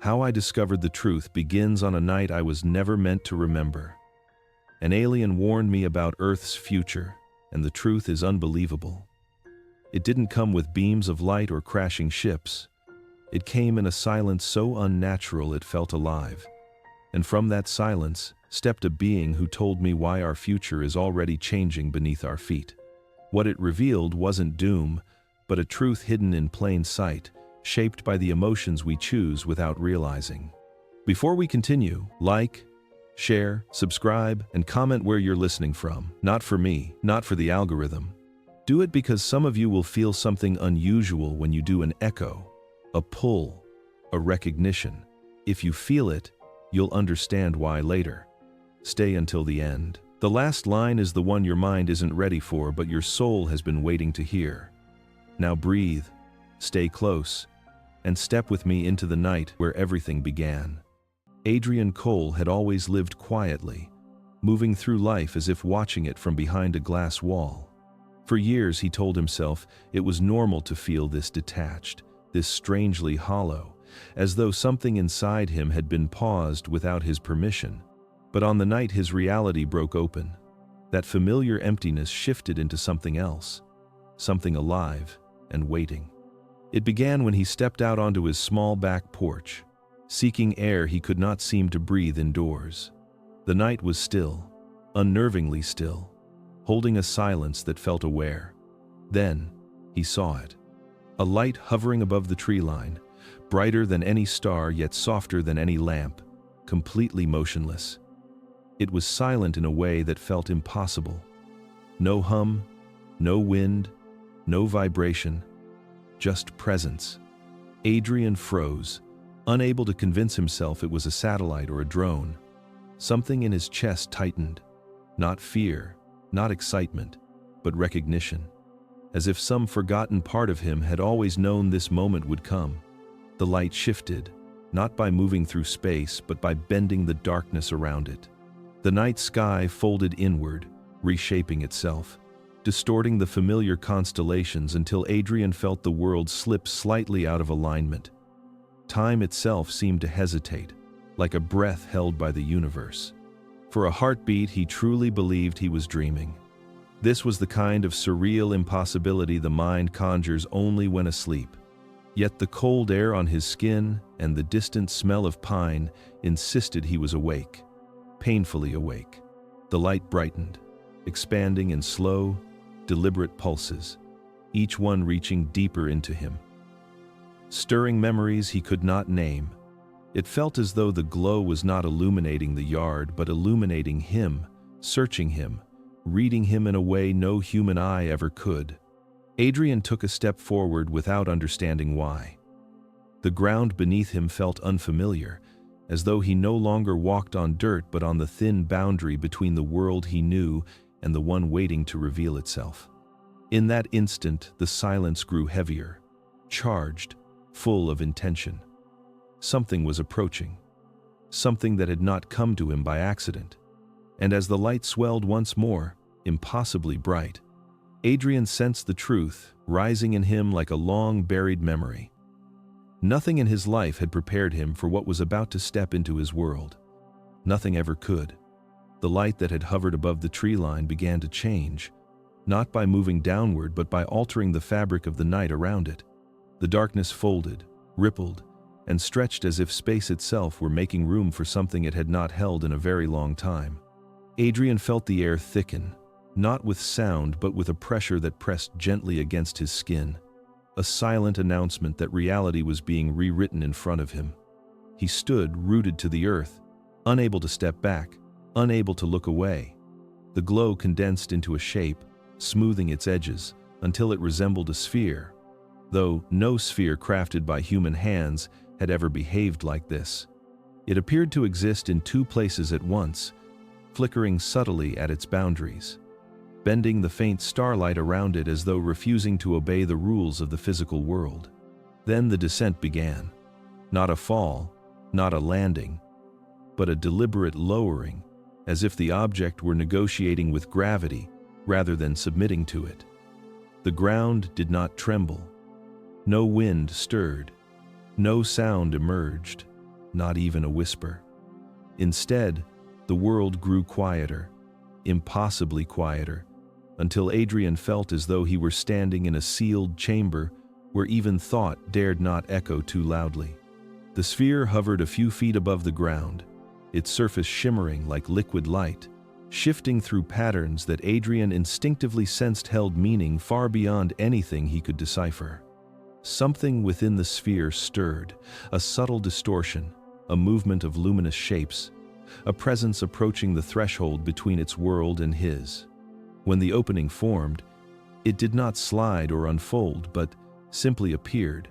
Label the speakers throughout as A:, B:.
A: How I discovered the truth begins on a night I was never meant to remember. An alien warned me about Earth's future, and the truth is unbelievable. It didn't come with beams of light or crashing ships. It came in a silence so unnatural it felt alive. And from that silence stepped a being who told me why our future is already changing beneath our feet. What it revealed wasn't doom, but a truth hidden in plain sight, shaped by the emotions we choose without realizing. Before we continue, like, share, subscribe, and comment where you're listening from. Not for me, not for the algorithm. Do it because some of you will feel something unusual when you do an echo, a pull, a recognition. If you feel it, you'll understand why later. Stay until the end. The last line is the one your mind isn't ready for, but your soul has been waiting to hear. Now breathe, stay close, and step with me into the night where everything began. Adrian Cole had always lived quietly, moving through life as if watching it from behind a glass wall. For years he told himself it was normal to feel this detached, this strangely hollow, as though something inside him had been paused without his permission. But on the night his reality broke open, that familiar emptiness shifted into something else, something alive and waiting. It began when he stepped out onto his small back porch, seeking air he could not seem to breathe indoors. The night was still, unnervingly still, holding a silence that felt aware. Then, he saw it. A light hovering above the tree line, brighter than any star yet softer than any lamp, completely motionless. It was silent in a way that felt impossible. No hum, no wind, no vibration, just presence. Adrian froze, unable to convince himself it was a satellite or a drone. Something in his chest tightened. Not fear, not excitement, but recognition. As if some forgotten part of him had always known this moment would come. The light shifted, not by moving through space, but by bending the darkness around it. The night sky folded inward, reshaping itself, distorting the familiar constellations until Adrian felt the world slip slightly out of alignment. Time itself seemed to hesitate, like a breath held by the universe. For a heartbeat, he truly believed he was dreaming. This was the kind of surreal impossibility the mind conjures only when asleep. Yet the cold air on his skin and the distant smell of pine insisted he was awake, painfully awake. The light brightened, expanding in slow, deliberate pulses, each one reaching deeper into him. Stirring memories he could not name. It felt as though the glow was not illuminating the yard, but illuminating him, searching him, reading him in a way no human eye ever could. Adrian took a step forward without understanding why. The ground beneath him felt unfamiliar, as though he no longer walked on dirt but on the thin boundary between the world he knew and the one waiting to reveal itself. In that instant, the silence grew heavier, charged, full of intention. Something was approaching, something that had not come to him by accident. And as the light swelled once more, impossibly bright, Adrian sensed the truth rising in him like a long-buried memory. Nothing in his life had prepared him for what was about to step into his world. Nothing ever could. The light that had hovered above the tree line began to change, not by moving downward but by altering the fabric of the night around it. The darkness folded, rippled, and stretched as if space itself were making room for something it had not held in a very long time. Adrian felt the air thicken, not with sound but with a pressure that pressed gently against his skin, a silent announcement that reality was being rewritten in front of him. He stood rooted to the earth, unable to step back, unable to look away. The glow condensed into a shape, smoothing its edges until it resembled a sphere, though no sphere crafted by human hands had ever behaved like this. It appeared to exist in two places at once, flickering subtly at its boundaries, bending the faint starlight around it as though refusing to obey the rules of the physical world. Then the descent began. Not a fall, not a landing, but a deliberate lowering, as if the object were negotiating with gravity rather than submitting to it. The ground did not tremble. No wind stirred. No sound emerged. not even a whisper. Instead, the world grew quieter, impossibly quieter, until Adrian felt as though he were standing in a sealed chamber where even thought dared not echo too loudly. The sphere hovered a few feet above the ground, its surface shimmering like liquid light, shifting through patterns that Adrian instinctively sensed held meaning far beyond anything he could decipher. Something within the sphere stirred, a subtle distortion, a movement of luminous shapes, a presence approaching the threshold between its world and his. When the opening formed, it did not slide or unfold, but simply appeared,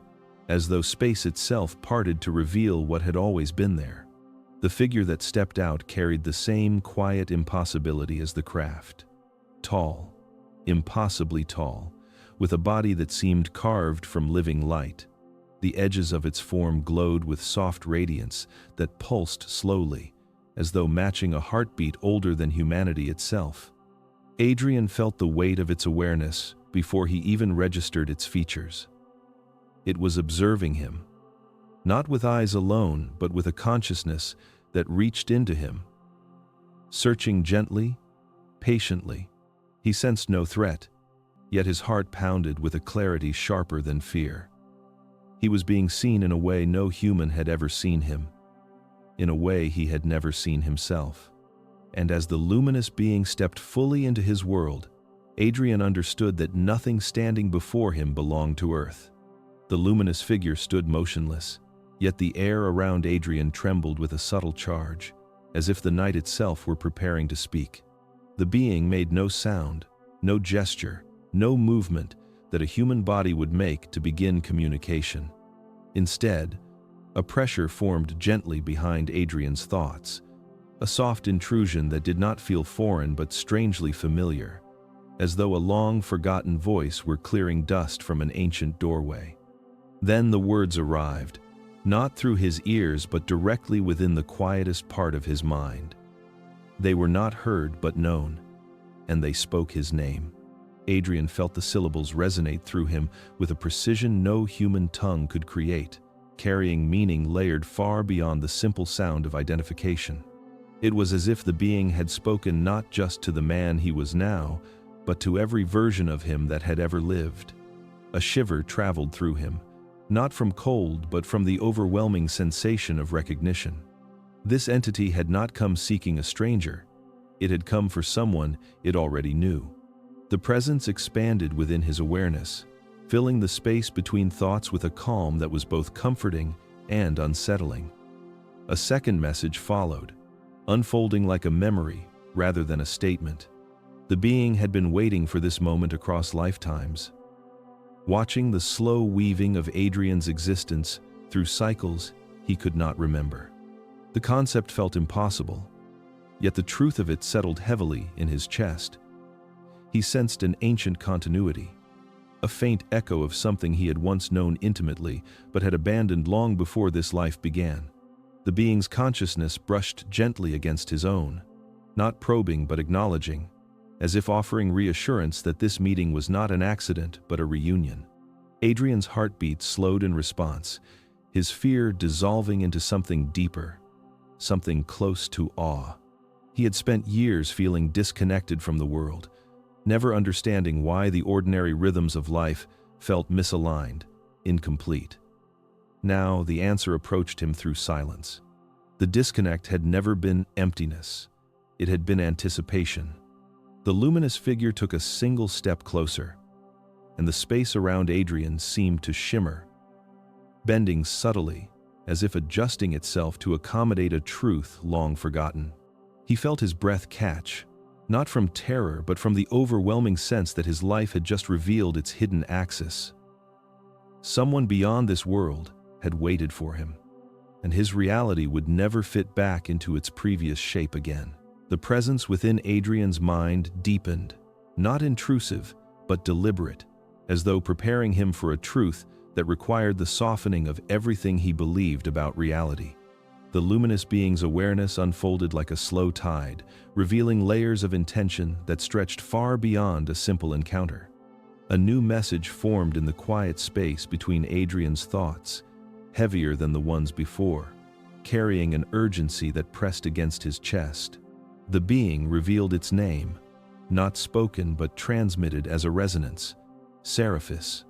A: as though space itself parted to reveal what had always been there. The figure that stepped out carried the same quiet impossibility as the craft. Tall, impossibly tall, with a body that seemed carved from living light. The edges of its form glowed with soft radiance that pulsed slowly, as though matching a heartbeat older than humanity itself. Adrian felt the weight of its awareness before he even registered its features. It was observing him, not with eyes alone, but with a consciousness that reached into him. Searching gently, patiently, he sensed no threat, yet his heart pounded with a clarity sharper than fear. He was being seen in a way no human had ever seen him, in a way he had never seen himself. And as the luminous being stepped fully into his world, Adrian understood that nothing standing before him belonged to Earth. The luminous figure stood motionless, yet the air around Adrian trembled with a subtle charge, as if the night itself were preparing to speak. The being made no sound, no gesture, no movement that a human body would make to begin communication. Instead, a pressure formed gently behind Adrian's thoughts, a soft intrusion that did not feel foreign but strangely familiar, as though a long-forgotten voice were clearing dust from an ancient doorway. Then the words arrived, not through his ears but directly within the quietest part of his mind. They were not heard but known, and they spoke his name. Adrian felt the syllables resonate through him with a precision no human tongue could create, carrying meaning layered far beyond the simple sound of identification. It was as if the being had spoken not just to the man he was now, but to every version of him that had ever lived. A shiver traveled through him, not from cold but from the overwhelming sensation of recognition. This entity had not come seeking a stranger. It had come for someone it already knew. The presence expanded within his awareness, filling the space between thoughts with a calm that was both comforting and unsettling. A second message followed, unfolding like a memory rather than a statement. The being had been waiting for this moment across lifetimes, watching the slow weaving of Adrian's existence through cycles he could not remember. The concept felt impossible, yet the truth of it settled heavily in his chest. He sensed an ancient continuity, a faint echo of something he had once known intimately but had abandoned long before this life began. The being's consciousness brushed gently against his own, not probing but acknowledging, as if offering reassurance that this meeting was not an accident but a reunion. Adrian's heartbeat slowed in response, his fear dissolving into something deeper, something close to awe. He had spent years feeling disconnected from the world, never understanding why the ordinary rhythms of life felt misaligned, incomplete. Now the answer approached him through silence. The disconnect had never been emptiness. It had been anticipation. The luminous figure took a single step closer, and the space around Adrian seemed to shimmer, bending subtly, as if adjusting itself to accommodate a truth long forgotten. He felt his breath catch, not from terror but from the overwhelming sense that his life had just revealed its hidden axis. Someone beyond this world had waited for him, and his reality would never fit back into its previous shape again. The presence within Adrian's mind deepened, not intrusive, but deliberate, as though preparing him for a truth that required the softening of everything he believed about reality. The luminous being's awareness unfolded like a slow tide, revealing layers of intention that stretched far beyond a simple encounter. A new message formed in the quiet space between Adrian's thoughts, heavier than the ones before, carrying an urgency that pressed against his chest. The being revealed its name, not spoken but transmitted as a resonance: Seraphis.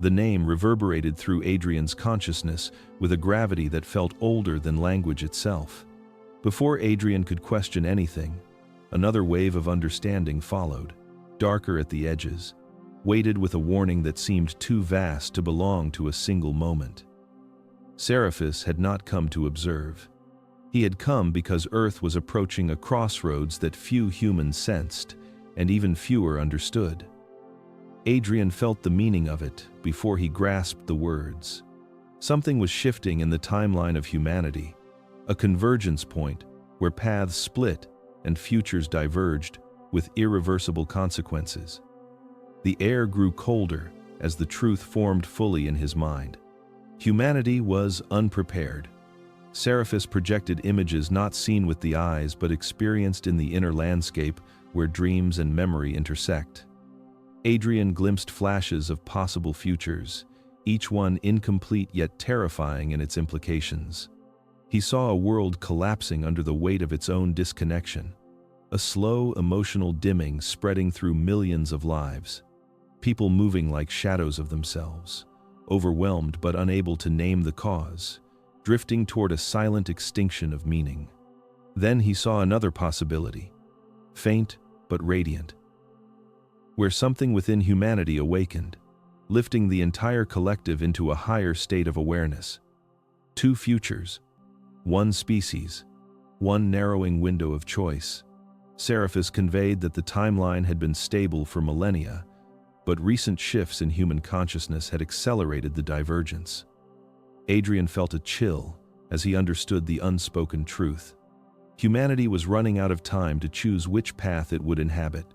A: The name reverberated through Adrian's consciousness with a gravity that felt older than language itself. Before Adrian could question anything, another wave of understanding followed, darker at the edges, weighted with a warning that seemed too vast to belong to a single moment. Seraphis had not come to observe. He had come because Earth was approaching a crossroads that few humans sensed, and even fewer understood. Adrian felt the meaning of it before he grasped the words. Something was shifting in the timeline of humanity, a convergence point where paths split and futures diverged with irreversible consequences. The air grew colder as the truth formed fully in his mind. Humanity was unprepared. Seraphis projected images not seen with the eyes but experienced in the inner landscape where dreams and memory intersect. Adrian glimpsed flashes of possible futures, each one incomplete yet terrifying in its implications. He saw a world collapsing under the weight of its own disconnection, a slow emotional dimming spreading through millions of lives, people moving like shadows of themselves, overwhelmed but unable to name the cause, drifting toward a silent extinction of meaning. Then he saw another possibility, faint but radiant, where something within humanity awakened, lifting the entire collective into a higher state of awareness. Two futures, one species, one narrowing window of choice. Seraphis conveyed that the timeline had been stable for millennia, but recent shifts in human consciousness had accelerated the divergence. Adrian felt a chill as he understood the unspoken truth. Humanity was running out of time to choose which path it would inhabit.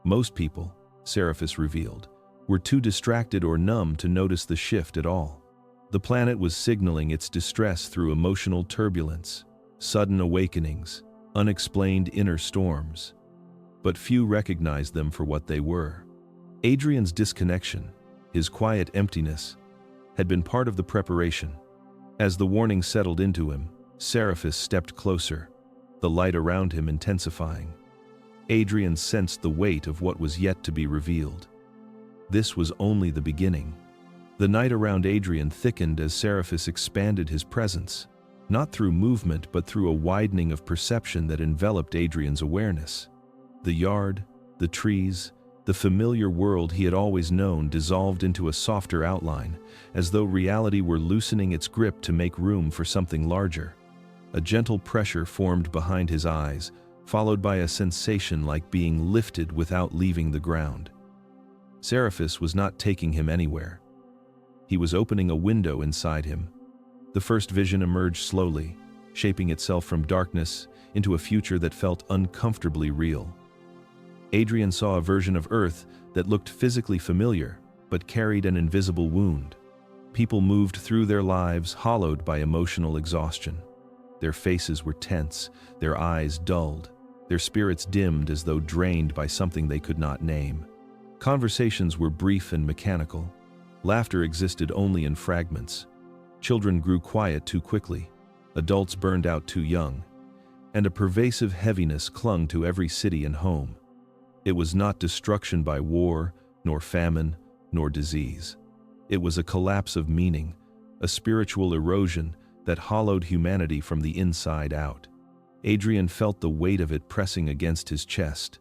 A: Most people, Seraphis revealed, were too distracted or numb to notice the shift at all. The planet was signaling its distress through emotional turbulence, sudden awakenings, unexplained inner storms. But few recognized them for what they were. Adrian's disconnection, his quiet emptiness, had been part of the preparation. As the warning settled into him, Seraphis stepped closer, the light around him intensifying. Adrian sensed the weight of what was yet to be revealed. This was only the beginning. The night around Adrian thickened as Seraphis expanded his presence, not through movement but through a widening of perception that enveloped Adrian's awareness. The yard, the trees, the familiar world he had always known dissolved into a softer outline, as though reality were loosening its grip to make room for something larger. A gentle pressure formed behind his eyes, followed by a sensation like being lifted without leaving the ground. Seraphis was not taking him anywhere. He was opening a window inside him. The first vision emerged slowly, shaping itself from darkness into a future that felt uncomfortably real. Adrian saw a version of Earth that looked physically familiar, but carried an invisible wound. People moved through their lives hollowed by emotional exhaustion. Their faces were tense, their eyes dulled, their spirits dimmed as though drained by something they could not name. Conversations were brief and mechanical. Laughter existed only in fragments. Children grew quiet too quickly, adults burned out too young, and a pervasive heaviness clung to every city and home. It was not destruction by war, nor famine, nor disease. It was a collapse of meaning, a spiritual erosion that hollowed humanity from the inside out. Adrian felt the weight of it pressing against his chest.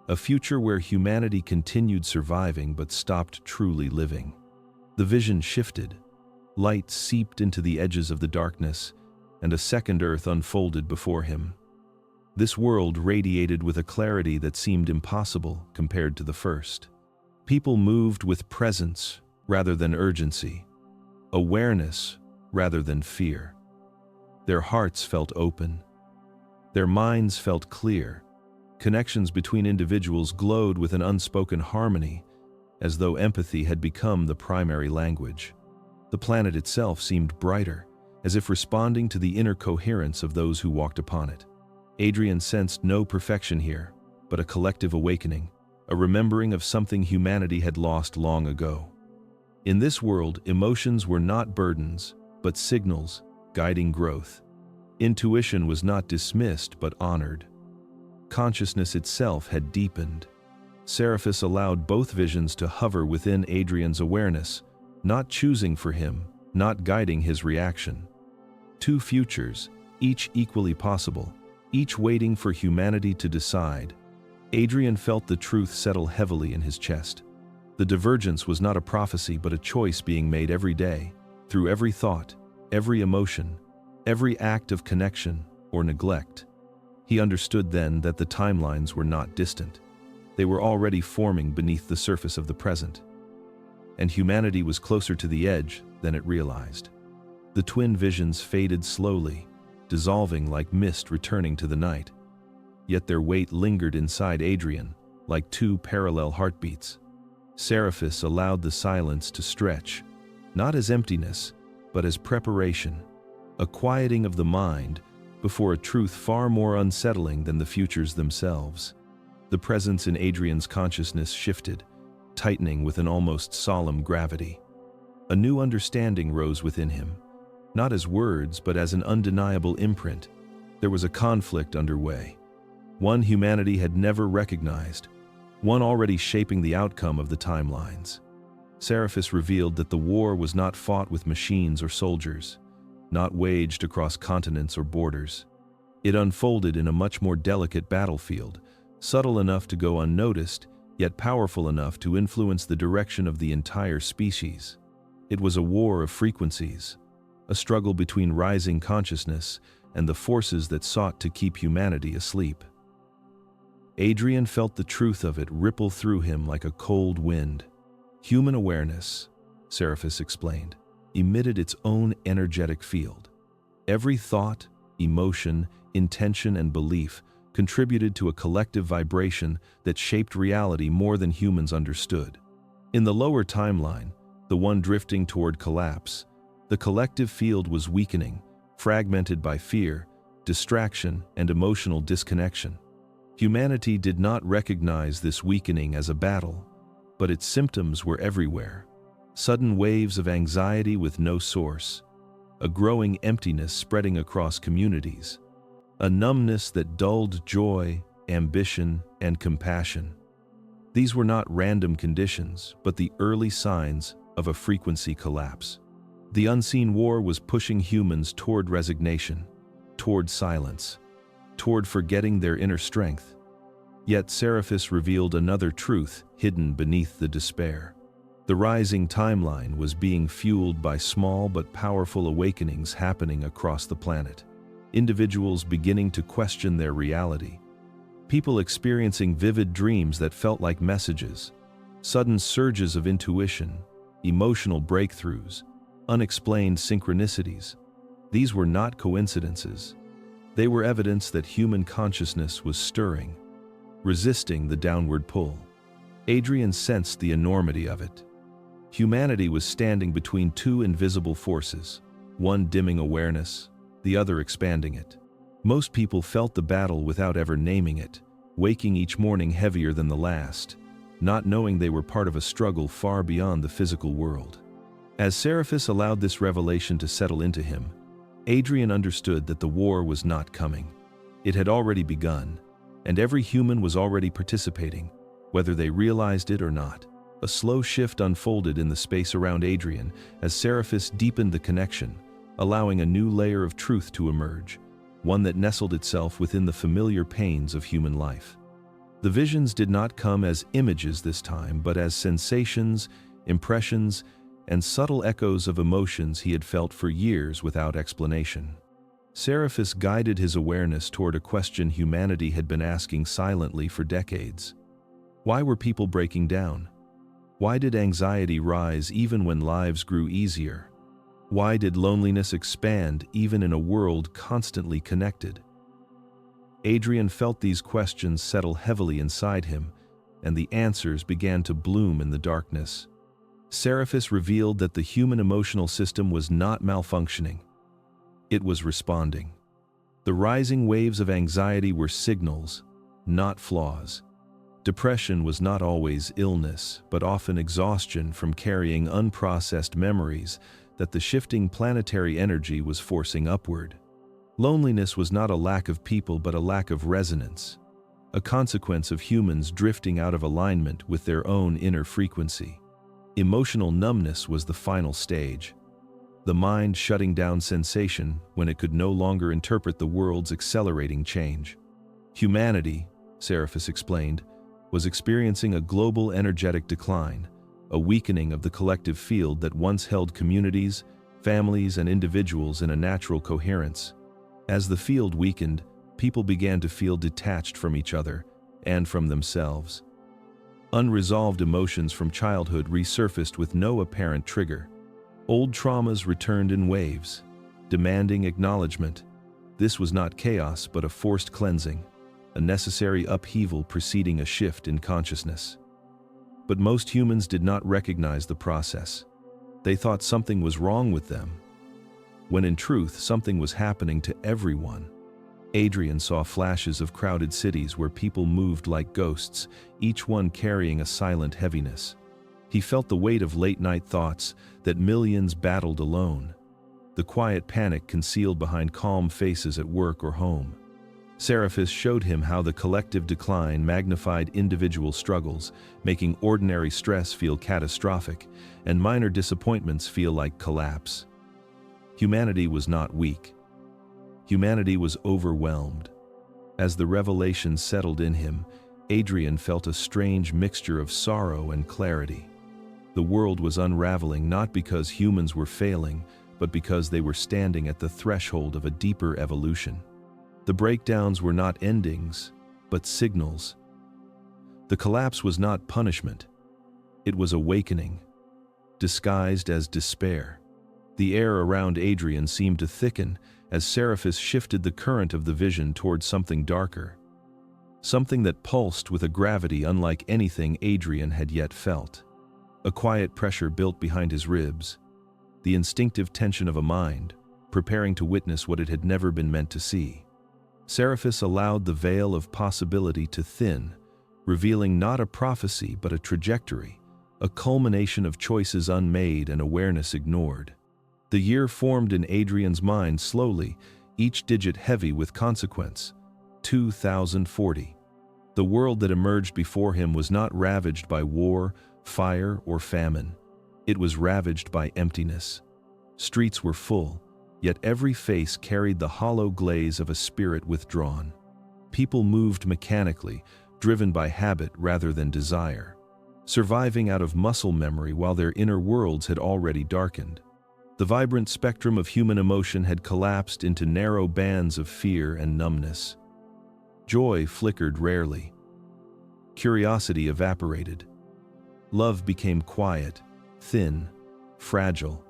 A: A future where humanity continued surviving but stopped truly living. The vision shifted. Light seeped into the edges of the darkness, and a second Earth unfolded before him. This world radiated with a clarity that seemed impossible compared to the first. People moved with presence rather than urgency, awareness rather than fear. Their hearts felt open. Their minds felt clear. Connections between individuals glowed with an unspoken harmony, as though empathy had become the primary language. The planet itself seemed brighter, as if responding to the inner coherence of those who walked upon it. Adrian sensed no perfection here, but a collective awakening, a remembering of something humanity had lost long ago. In this world, emotions were not burdens, but signals, guiding growth. Intuition was not dismissed but honored. Consciousness itself had deepened. Seraphis allowed both visions to hover within Adrian's awareness, not choosing for him, not guiding his reaction. Two futures, each equally possible, each waiting for humanity to decide. Adrian felt the truth settle heavily in his chest. The divergence was not a prophecy but a choice being made every day, through every thought, every emotion, every act of connection or neglect. He understood then that the timelines were not distant. They were already forming beneath the surface of the present. And humanity was closer to the edge than it realized. The twin visions faded slowly, dissolving like mist returning to the night. Yet their weight lingered inside Adrian, like two parallel heartbeats. Seraphis allowed the silence to stretch, not as emptiness, but as preparation, a quieting of the mind before a truth far more unsettling than the futures themselves. The presence in Adrian's consciousness shifted, tightening with an almost solemn gravity. A new understanding rose within him, not as words but as an undeniable imprint. There was a conflict underway, one humanity had never recognized, one already shaping the outcome of the timelines. Seraphis revealed that the war was not fought with machines or soldiers, not waged across continents or borders. It unfolded in a much more delicate battlefield, subtle enough to go unnoticed, yet powerful enough to influence the direction of the entire species. It was a war of frequencies, a struggle between rising consciousness and the forces that sought to keep humanity asleep. Adrian felt the truth of it ripple through him like a cold wind. Human awareness, Seraphis explained, emitted its own energetic field. Every thought, emotion, intention, and belief contributed to a collective vibration that shaped reality more than humans understood. In the lower timeline, the one drifting toward collapse, the collective field was weakening, fragmented by fear, distraction, and emotional disconnection. Humanity did not recognize this weakening as a battle, but its symptoms were everywhere. Sudden waves of anxiety with no source, a growing emptiness spreading across communities, a numbness that dulled joy, ambition, and compassion. These were not random conditions, but the early signs of a frequency collapse. The unseen war was pushing humans toward resignation, toward silence, toward forgetting their inner strength. Yet Seraphis revealed another truth hidden beneath the despair. The rising timeline was being fueled by small but powerful awakenings happening across the planet. Individuals beginning to question their reality. People experiencing vivid dreams that felt like messages. Sudden surges of intuition, emotional breakthroughs, unexplained synchronicities. These were not coincidences. They were evidence that human consciousness was stirring, resisting the downward pull. Adrian sensed the enormity of it. Humanity was standing between two invisible forces, one dimming awareness, the other expanding it. Most people felt the battle without ever naming it, waking each morning heavier than the last, not knowing they were part of a struggle far beyond the physical world. As Seraphis allowed this revelation to settle into him, Adrian understood that the war was not coming. It had already begun, and every human was already participating, whether they realized it or not. A slow shift unfolded in the space around Adrian as Seraphis deepened the connection, allowing a new layer of truth to emerge, one that nestled itself within the familiar pains of human life. The visions did not come as images this time, but as sensations, impressions, and subtle echoes of emotions he had felt for years without explanation. Seraphis guided his awareness toward a question humanity had been asking silently for decades. Why were people breaking down? Why did anxiety rise even when lives grew easier? Why did loneliness expand even in a world constantly connected? Adrian felt these questions settle heavily inside him, and the answers began to bloom in the darkness. Seraphis revealed that the human emotional system was not malfunctioning. It was responding. The rising waves of anxiety were signals, not flaws. Depression was not always illness, but often exhaustion from carrying unprocessed memories that the shifting planetary energy was forcing upward. Loneliness was not a lack of people but a lack of resonance, a consequence of humans drifting out of alignment with their own inner frequency. Emotional numbness was the final stage, the mind shutting down sensation when it could no longer interpret the world's accelerating change. Humanity, Seraphis explained, was experiencing a global energetic decline, a weakening of the collective field that once held communities, families, and individuals in a natural coherence. As the field weakened, people began to feel detached from each other and from themselves. Unresolved emotions from childhood resurfaced with no apparent trigger. Old traumas returned in waves, demanding acknowledgement. This was not chaos but a forced cleansing, a necessary upheaval preceding a shift in consciousness. But most humans did not recognize the process. They thought something was wrong with them, when in truth something was happening to everyone. Adrian saw flashes of crowded cities where people moved like ghosts, each one carrying a silent heaviness. He felt the weight of late-night thoughts that millions battled alone, the quiet panic concealed behind calm faces at work or home. Seraphis showed him how the collective decline magnified individual struggles, making ordinary stress feel catastrophic and minor disappointments feel like collapse. Humanity was not weak. Humanity was overwhelmed. As the revelation settled in him, Adrian felt a strange mixture of sorrow and clarity. The world was unraveling not because humans were failing, but because they were standing at the threshold of a deeper evolution. The breakdowns were not endings, but signals. The collapse was not punishment. It was awakening, disguised as despair. The air around Adrian seemed to thicken as Seraphis shifted the current of the vision towards something darker, something that pulsed with a gravity unlike anything Adrian had yet felt. A quiet pressure built behind his ribs, the instinctive tension of a mind, preparing to witness what it had never been meant to see. Seraphis allowed the veil of possibility to thin, revealing not a prophecy but a trajectory, a culmination of choices unmade and awareness ignored. The year formed in Adrian's mind slowly, each digit heavy with consequence. 2040. The world that emerged before him was not ravaged by war, fire, or famine. It was ravaged by emptiness. Streets were full, yet every face carried the hollow glaze of a spirit withdrawn. People moved mechanically, driven by habit rather than desire, surviving out of muscle memory while their inner worlds had already darkened. The vibrant spectrum of human emotion had collapsed into narrow bands of fear and numbness. Joy flickered rarely. Curiosity evaporated. Love became quiet, thin, fragile.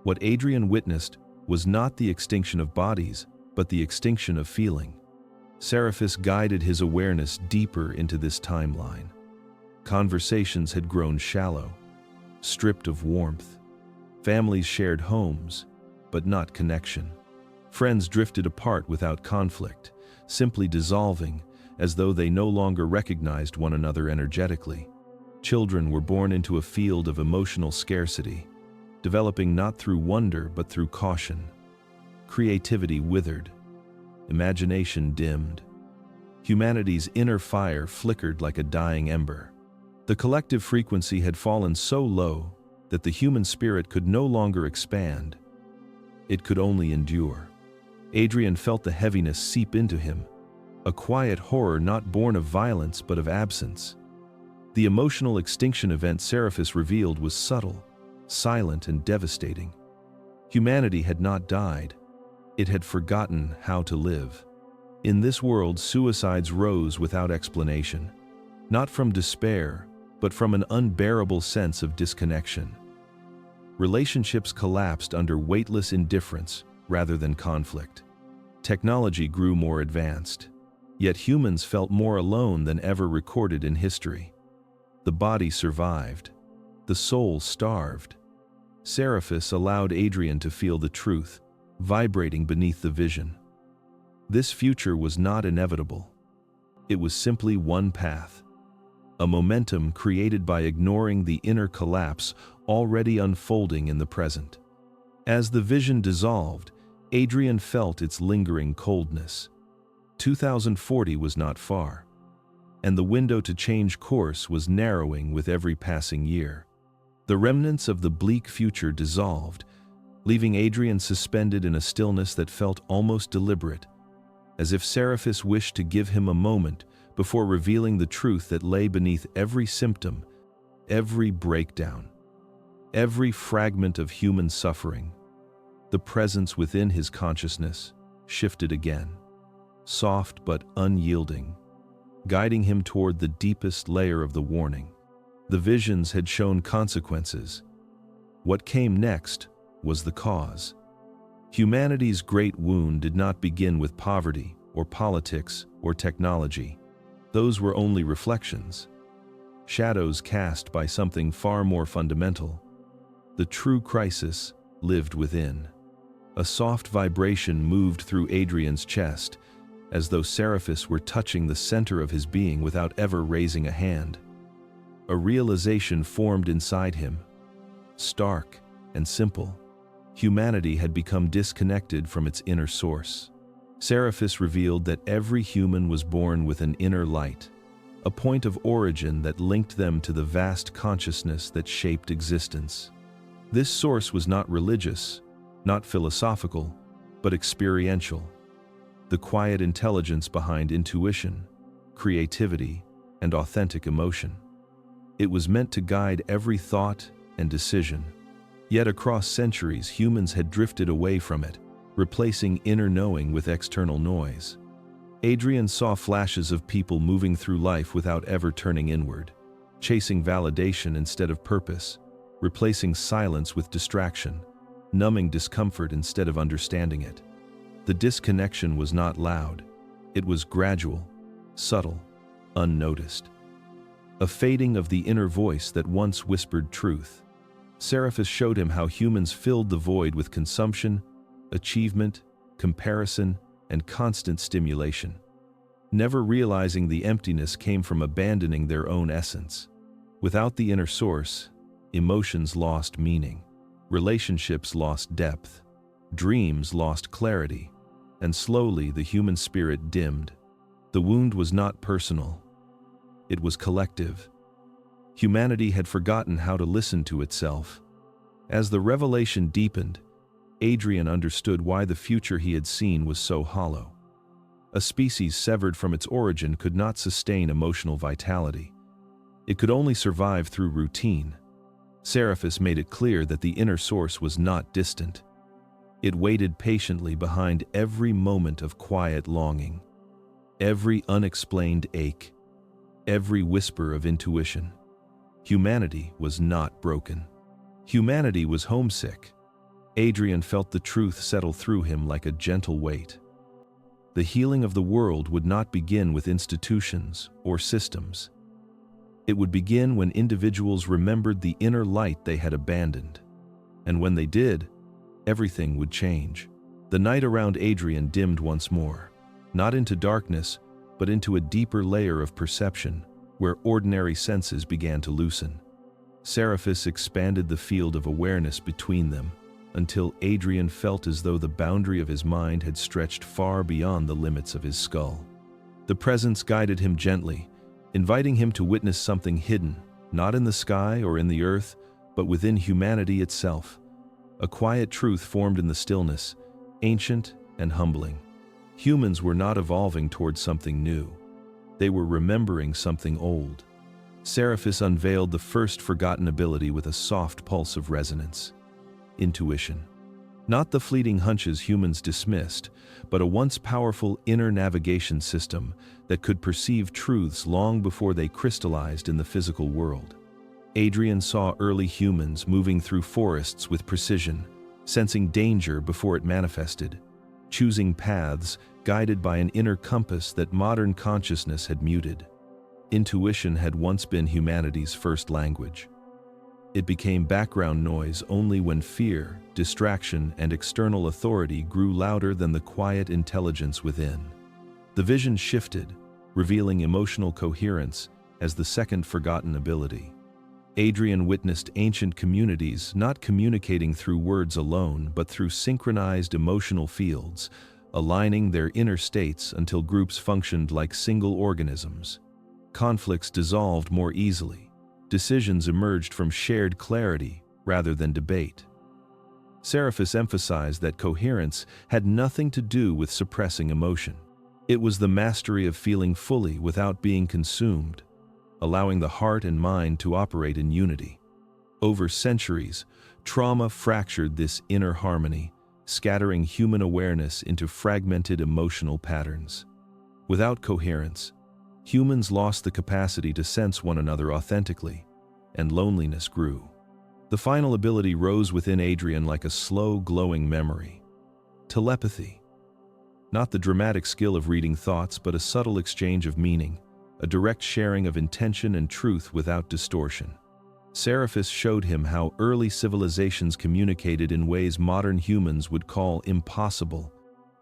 A: What Adrian witnessed was not the extinction of bodies, but the extinction of feeling. Seraphis guided his awareness deeper into this timeline. Conversations had grown shallow, stripped of warmth. Families shared homes, but not connection. Friends drifted apart without conflict, simply dissolving as though they no longer recognized one another energetically. Children were born into a field of emotional scarcity, developing not through wonder but through caution. Creativity withered. Imagination dimmed. Humanity's inner fire flickered like a dying ember. The collective frequency had fallen so low that the human spirit could no longer expand. It could only endure. Adrian felt the heaviness seep into him, a quiet horror not born of violence but of absence. The emotional extinction event Seraphis revealed was subtle, silent, and devastating. Humanity had not died. It had forgotten how to live. In this world, suicides rose without explanation, not from despair, but from an unbearable sense of disconnection. Relationships collapsed under weightless indifference rather than conflict. Technology grew more advanced, yet humans felt more alone than ever recorded in history. The body survived. The soul starved. Seraphis allowed Adrian to feel the truth, vibrating beneath the vision. This future was not inevitable. It was simply one path, a momentum created by ignoring the inner collapse already unfolding in the present. As the vision dissolved, Adrian felt its lingering coldness. 2040 was not far, and the window to change course was narrowing with every passing year. The remnants of the bleak future dissolved, leaving Adrian suspended in a stillness that felt almost deliberate, as if Seraphis wished to give him a moment before revealing the truth that lay beneath every symptom, every breakdown, every fragment of human suffering. The presence within his consciousness shifted again, soft but unyielding, guiding him toward the deepest layer of the warning. The visions had shown consequences. What came next was the cause. Humanity's great wound did not begin with poverty or politics or technology. Those were only reflections, shadows cast by something far more fundamental. The true crisis lived within. A soft vibration moved through Adrian's chest, as though Seraphis were touching the center of his being without ever raising a hand. A realization formed inside him, stark and simple. Humanity had become disconnected from its inner source. Seraphis revealed that every human was born with an inner light, a point of origin that linked them to the vast consciousness that shaped existence. This source was not religious, not philosophical, but experiential. The quiet intelligence behind intuition, creativity, and authentic emotion. It was meant to guide every thought and decision. Yet across centuries, humans had drifted away from it, replacing inner knowing with external noise. Adrian saw flashes of people moving through life without ever turning inward, chasing validation instead of purpose, replacing silence with distraction, numbing discomfort instead of understanding it. The disconnection was not loud. It was gradual, subtle, unnoticed. A fading of the inner voice that once whispered truth. Seraphis showed him how humans filled the void with consumption, achievement, comparison, and constant stimulation, never realizing the emptiness came from abandoning their own essence. Without the inner source, emotions lost meaning, relationships lost depth, dreams lost clarity, and slowly the human spirit dimmed. The wound was not personal. It was collective. Humanity had forgotten how to listen to itself. As the revelation deepened, Adrian understood why the future he had seen was so hollow. A species severed from its origin could not sustain emotional vitality. It could only survive through routine. Seraphis made it clear that the inner source was not distant. It waited patiently behind every moment of quiet longing, every unexplained ache, every whisper of intuition. Humanity was not broken. Humanity was homesick. Adrian felt the truth settle through him like a gentle weight. The healing of the world would not begin with institutions or systems. It would begin when individuals remembered the inner light they had abandoned. And when they did, everything would change. The night around Adrian dimmed once more, not into darkness, but into a deeper layer of perception, where ordinary senses began to loosen. Seraphis expanded the field of awareness between them, until Adrian felt as though the boundary of his mind had stretched far beyond the limits of his skull. The presence guided him gently, inviting him to witness something hidden, not in the sky or in the earth, but within humanity itself. A quiet truth formed in the stillness, ancient and humbling. Humans were not evolving towards something new. They were remembering something old. Seraphis unveiled the first forgotten ability with a soft pulse of resonance. Intuition. Not the fleeting hunches humans dismissed, but a once powerful inner navigation system that could perceive truths long before they crystallized in the physical world. Adrian saw early humans moving through forests with precision, sensing danger before it manifested, choosing paths guided by an inner compass that modern consciousness had muted. Intuition had once been humanity's first language. It became background noise only when fear, distraction, and external authority grew louder than the quiet intelligence within. The vision shifted, revealing emotional coherence as the second forgotten ability. Adrian witnessed ancient communities not communicating through words alone, but through synchronized emotional fields, aligning their inner states until groups functioned like single organisms. Conflicts dissolved more easily. Decisions emerged from shared clarity rather than debate. Seraphis emphasized that coherence had nothing to do with suppressing emotion. It was the mastery of feeling fully without being consumed, allowing the heart and mind to operate in unity. Over centuries, trauma fractured this inner harmony, scattering human awareness into fragmented emotional patterns. Without coherence, humans lost the capacity to sense one another authentically, and loneliness grew. The final ability rose within Adrian like a slow, glowing memory. Telepathy. Not the dramatic skill of reading thoughts, but a subtle exchange of meaning, a direct sharing of intention and truth without distortion. Seraphis showed him how early civilizations communicated in ways modern humans would call impossible.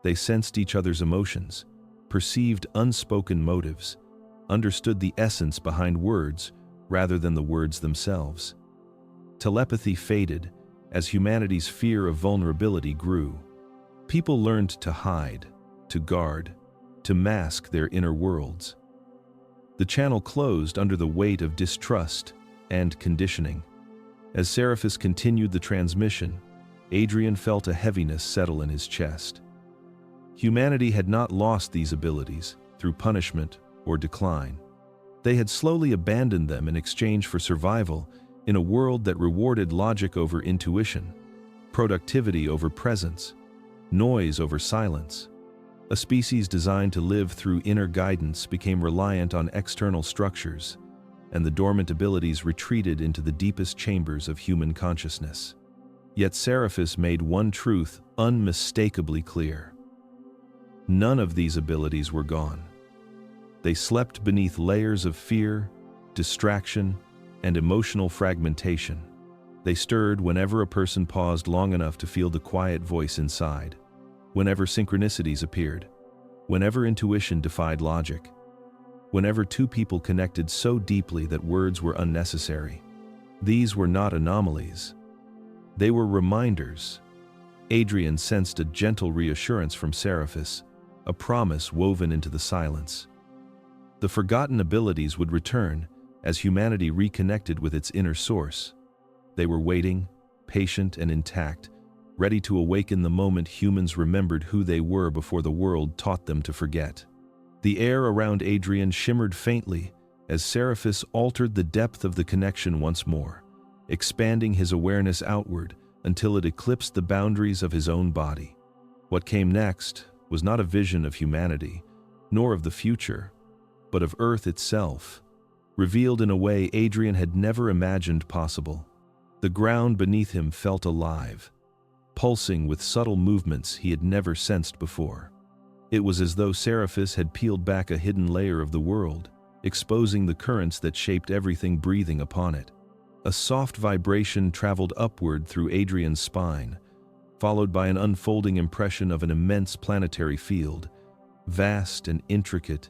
A: They sensed each other's emotions, perceived unspoken motives, understood the essence behind words rather than the words themselves. Telepathy faded as humanity's fear of vulnerability grew. People learned to hide, to guard, to mask their inner worlds. The channel closed under the weight of distrust and conditioning. As Seraphis continued the transmission, Adrian felt a heaviness settle in his chest. Humanity had not lost these abilities through punishment or decline. They had slowly abandoned them in exchange for survival in a world that rewarded logic over intuition, productivity over presence, noise over silence. A species designed to live through inner guidance became reliant on external structures, and the dormant abilities retreated into the deepest chambers of human consciousness. Yet Seraphis made one truth unmistakably clear. None of these abilities were gone. They slept beneath layers of fear, distraction, and emotional fragmentation. They stirred whenever a person paused long enough to feel the quiet voice inside, whenever synchronicities appeared, whenever intuition defied logic, whenever two people connected so deeply that words were unnecessary. These were not anomalies. They were reminders. Adrian sensed a gentle reassurance from Seraphis, a promise woven into the silence. The forgotten abilities would return as humanity reconnected with its inner source. They were waiting, patient and intact, ready to awaken the moment humans remembered who they were before the world taught them to forget. The air around Adrian shimmered faintly as Seraphis altered the depth of the connection once more, expanding his awareness outward until it eclipsed the boundaries of his own body. What came next was not a vision of humanity, nor of the future, but of Earth itself, revealed in a way Adrian had never imagined possible. The ground beneath him felt alive, pulsing with subtle movements he had never sensed before. It was as though Seraphis had peeled back a hidden layer of the world, exposing the currents that shaped everything breathing upon it. A soft vibration traveled upward through Adrian's spine, followed by an unfolding impression of an immense planetary field, vast and intricate,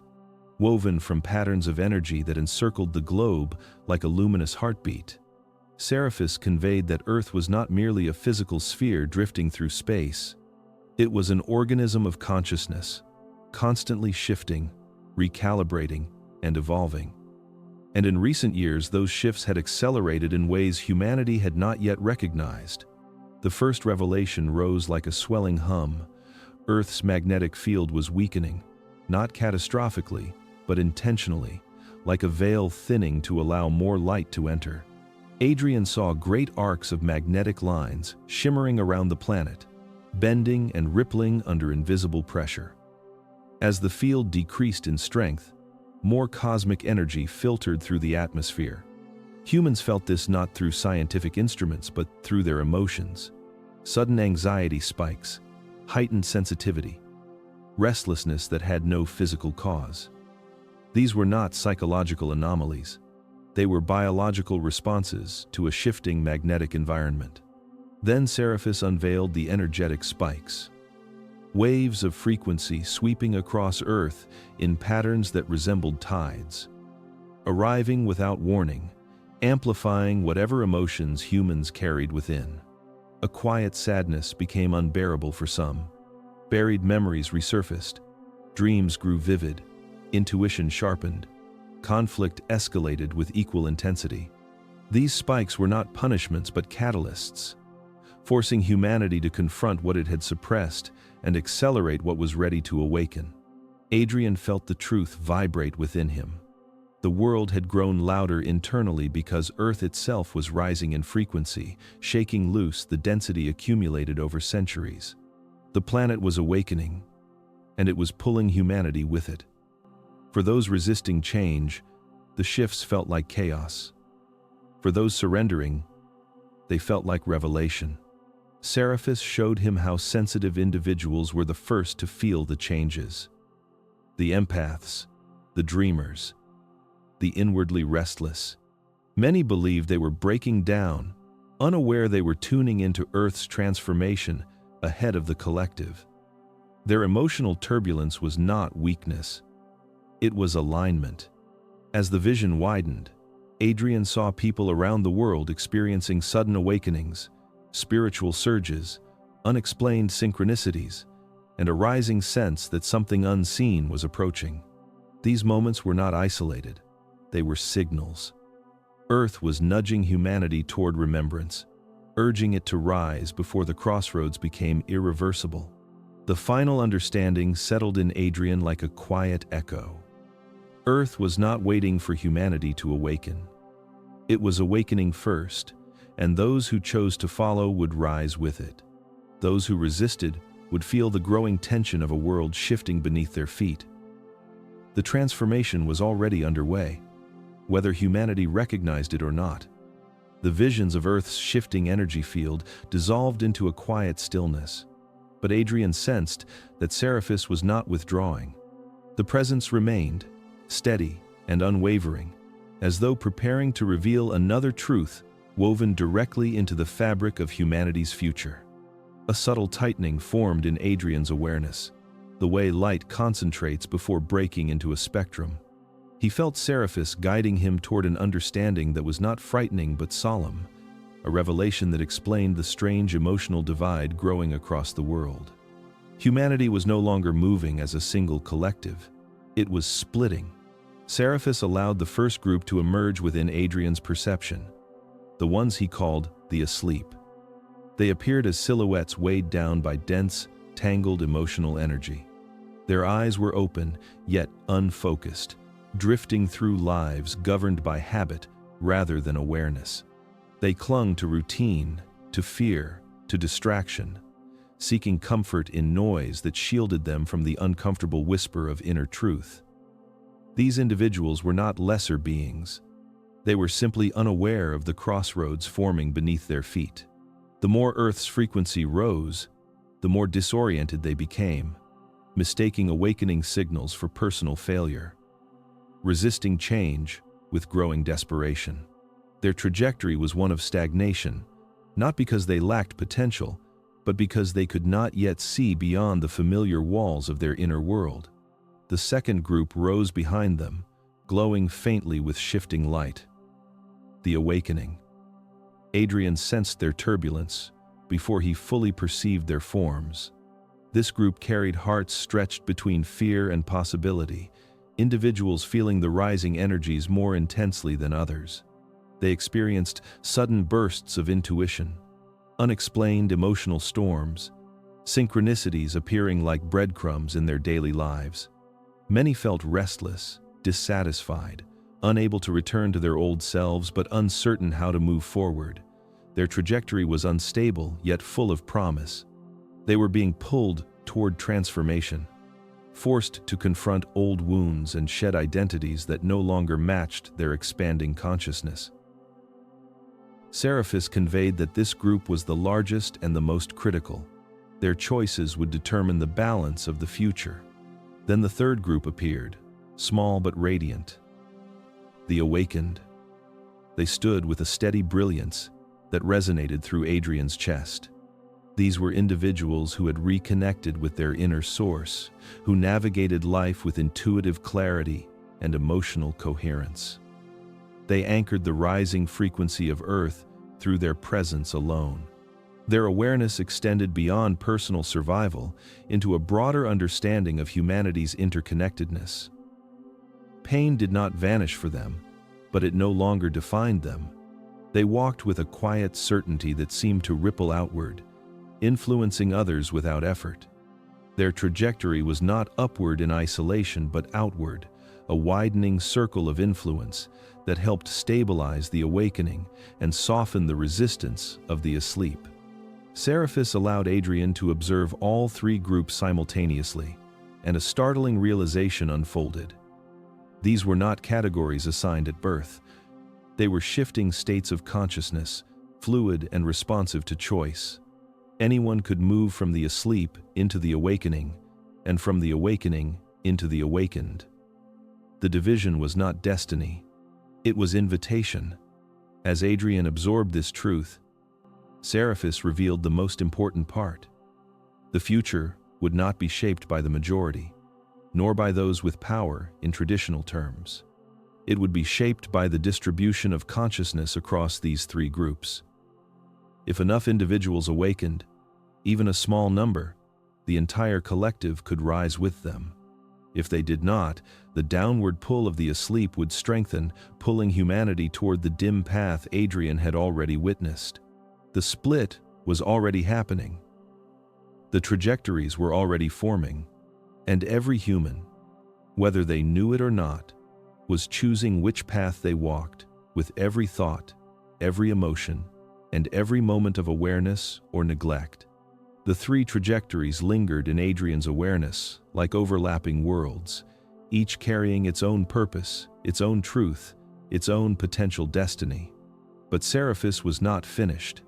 A: woven from patterns of energy that encircled the globe like a luminous heartbeat. Seraphis conveyed that Earth was not merely a physical sphere drifting through space. It was an organism of consciousness, constantly shifting, recalibrating, and evolving. And in recent years, those shifts had accelerated in ways humanity had not yet recognized. The first revelation rose like a swelling hum. Earth's magnetic field was weakening, not catastrophically, but intentionally, like a veil thinning to allow more light to enter. Adrian saw great arcs of magnetic lines shimmering around the planet, bending and rippling under invisible pressure. As the field decreased in strength, more cosmic energy filtered through the atmosphere. Humans felt this not through scientific instruments, but through their emotions. Sudden anxiety spikes, heightened sensitivity, restlessness that had no physical cause. These were not psychological anomalies. They were biological responses to a shifting magnetic environment. Then Seraphis unveiled the energetic spikes. Waves of frequency sweeping across Earth in patterns that resembled tides. Arriving without warning, amplifying whatever emotions humans carried within. A quiet sadness became unbearable for some. Buried memories resurfaced. Dreams grew vivid. Intuition sharpened. Conflict escalated with equal intensity. These spikes were not punishments but catalysts, forcing humanity to confront what it had suppressed and accelerate what was ready to awaken. Adrian felt the truth vibrate within him. The world had grown louder internally because Earth itself was rising in frequency, shaking loose the density accumulated over centuries. The planet was awakening, and it was pulling humanity with it. For those resisting change, the shifts felt like chaos. For those surrendering, they felt like revelation. Seraphis showed him how sensitive individuals were the first to feel the changes. The empaths, the dreamers, the inwardly restless. Many believed they were breaking down, unaware they were tuning into Earth's transformation ahead of the collective. Their emotional turbulence was not weakness. It was alignment. As the vision widened, Adrian saw people around the world experiencing sudden awakenings, spiritual surges, unexplained synchronicities, and a rising sense that something unseen was approaching. These moments were not isolated. They were signals. Earth was nudging humanity toward remembrance, urging it to rise before the crossroads became irreversible. The final understanding settled in Adrian like a quiet echo. Earth was not waiting for humanity to awaken. It was awakening first, and those who chose to follow would rise with it. Those who resisted would feel the growing tension of a world shifting beneath their feet. The transformation was already underway, whether humanity recognized it or not. The visions of Earth's shifting energy field dissolved into a quiet stillness. But Adrian sensed that Seraphis was not withdrawing. The presence remained, steady and unwavering, as though preparing to reveal another truth woven directly into the fabric of humanity's future. A subtle tightening formed in Adrian's awareness, the way light concentrates before breaking into a spectrum. He felt Seraphis guiding him toward an understanding that was not frightening but solemn, a revelation that explained the strange emotional divide growing across the world. Humanity was no longer moving as a single collective. It was splitting. Seraphis allowed the first group to emerge within Adrian's perception, the ones he called the asleep. They appeared as silhouettes weighed down by dense, tangled emotional energy. Their eyes were open, yet unfocused, drifting through lives governed by habit rather than awareness. They clung to routine, to fear, to distraction, seeking comfort in noise that shielded them from the uncomfortable whisper of inner truth. These individuals were not lesser beings. They were simply unaware of the crossroads forming beneath their feet. The more Earth's frequency rose, the more disoriented they became, mistaking awakening signals for personal failure, resisting change with growing desperation. Their trajectory was one of stagnation, not because they lacked potential, but because they could not yet see beyond the familiar walls of their inner world. The second group rose behind them, glowing faintly with shifting light. The awakening. Adrian sensed their turbulence before he fully perceived their forms. This group carried hearts stretched between fear and possibility, individuals feeling the rising energies more intensely than others. They experienced sudden bursts of intuition, unexplained emotional storms, synchronicities appearing like breadcrumbs in their daily lives. Many felt restless, dissatisfied, unable to return to their old selves but uncertain how to move forward. Their trajectory was unstable yet full of promise. They were being pulled toward transformation, forced to confront old wounds and shed identities that no longer matched their expanding consciousness. Seraphis conveyed that this group was the largest and the most critical. Their choices would determine the balance of the future. Then the third group appeared, small but radiant. The awakened. They stood with a steady brilliance that resonated through Adrian's chest. These were individuals who had reconnected with their inner source, who navigated life with intuitive clarity and emotional coherence. They anchored the rising frequency of Earth through their presence alone. Their awareness extended beyond personal survival into a broader understanding of humanity's interconnectedness. Pain did not vanish for them, but it no longer defined them. They walked with a quiet certainty that seemed to ripple outward, influencing others without effort. Their trajectory was not upward in isolation but outward, a widening circle of influence that helped stabilize the awakening and soften the resistance of the asleep. Seraphis allowed Adrian to observe all three groups simultaneously, and a startling realization unfolded. These were not categories assigned at birth. They were shifting states of consciousness, fluid and responsive to choice. Anyone could move from the asleep into the awakening, and from the awakening into the awakened. The division was not destiny. It was invitation. As Adrian absorbed this truth, Seraphis revealed the most important part. The future would not be shaped by the majority, nor by those with power in traditional terms. It would be shaped by the distribution of consciousness across these three groups. If enough individuals awakened, even a small number, the entire collective could rise with them. If they did not, the downward pull of the asleep would strengthen, pulling humanity toward the dim path Adrian had already witnessed. The split was already happening. The trajectories were already forming, and every human, whether they knew it or not, was choosing which path they walked with every thought, every emotion, and every moment of awareness or neglect. The three trajectories lingered in Adrian's awareness like overlapping worlds, each carrying its own purpose, its own truth, its own potential destiny. But Seraphis was not finished.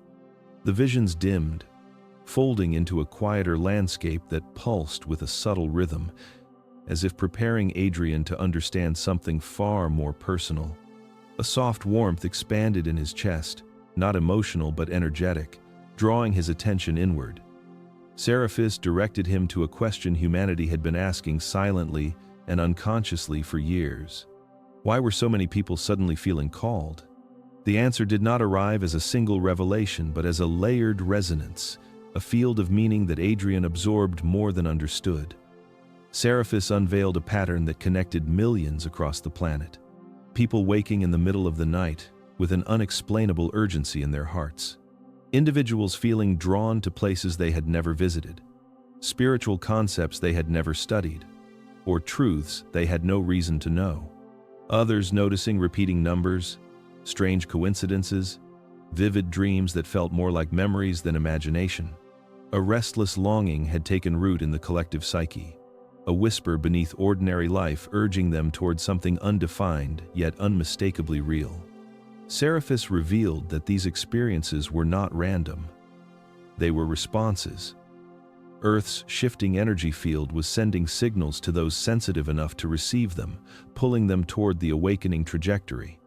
A: The visions dimmed, folding into a quieter landscape that pulsed with a subtle rhythm, as if preparing Adrian to understand something far more personal. A soft warmth expanded in his chest, not emotional but energetic, drawing his attention inward. Seraphis directed him to a question humanity had been asking silently and unconsciously for years. Why were so many people suddenly feeling called? The answer did not arrive as a single revelation, but as a layered resonance, a field of meaning that Adrian absorbed more than understood. Seraphis unveiled a pattern that connected millions across the planet. People waking in the middle of the night with an unexplainable urgency in their hearts. Individuals feeling drawn to places they had never visited, spiritual concepts they had never studied, or truths they had no reason to know. Others noticing repeating numbers, strange coincidences, vivid dreams that felt more like memories than imagination. A restless longing had taken root in the collective psyche, a whisper beneath ordinary life urging them toward something undefined yet unmistakably real. Seraphis revealed that these experiences were not random. They were responses. Earth's shifting energy field was sending signals to those sensitive enough to receive them, pulling them toward the awakening trajectory.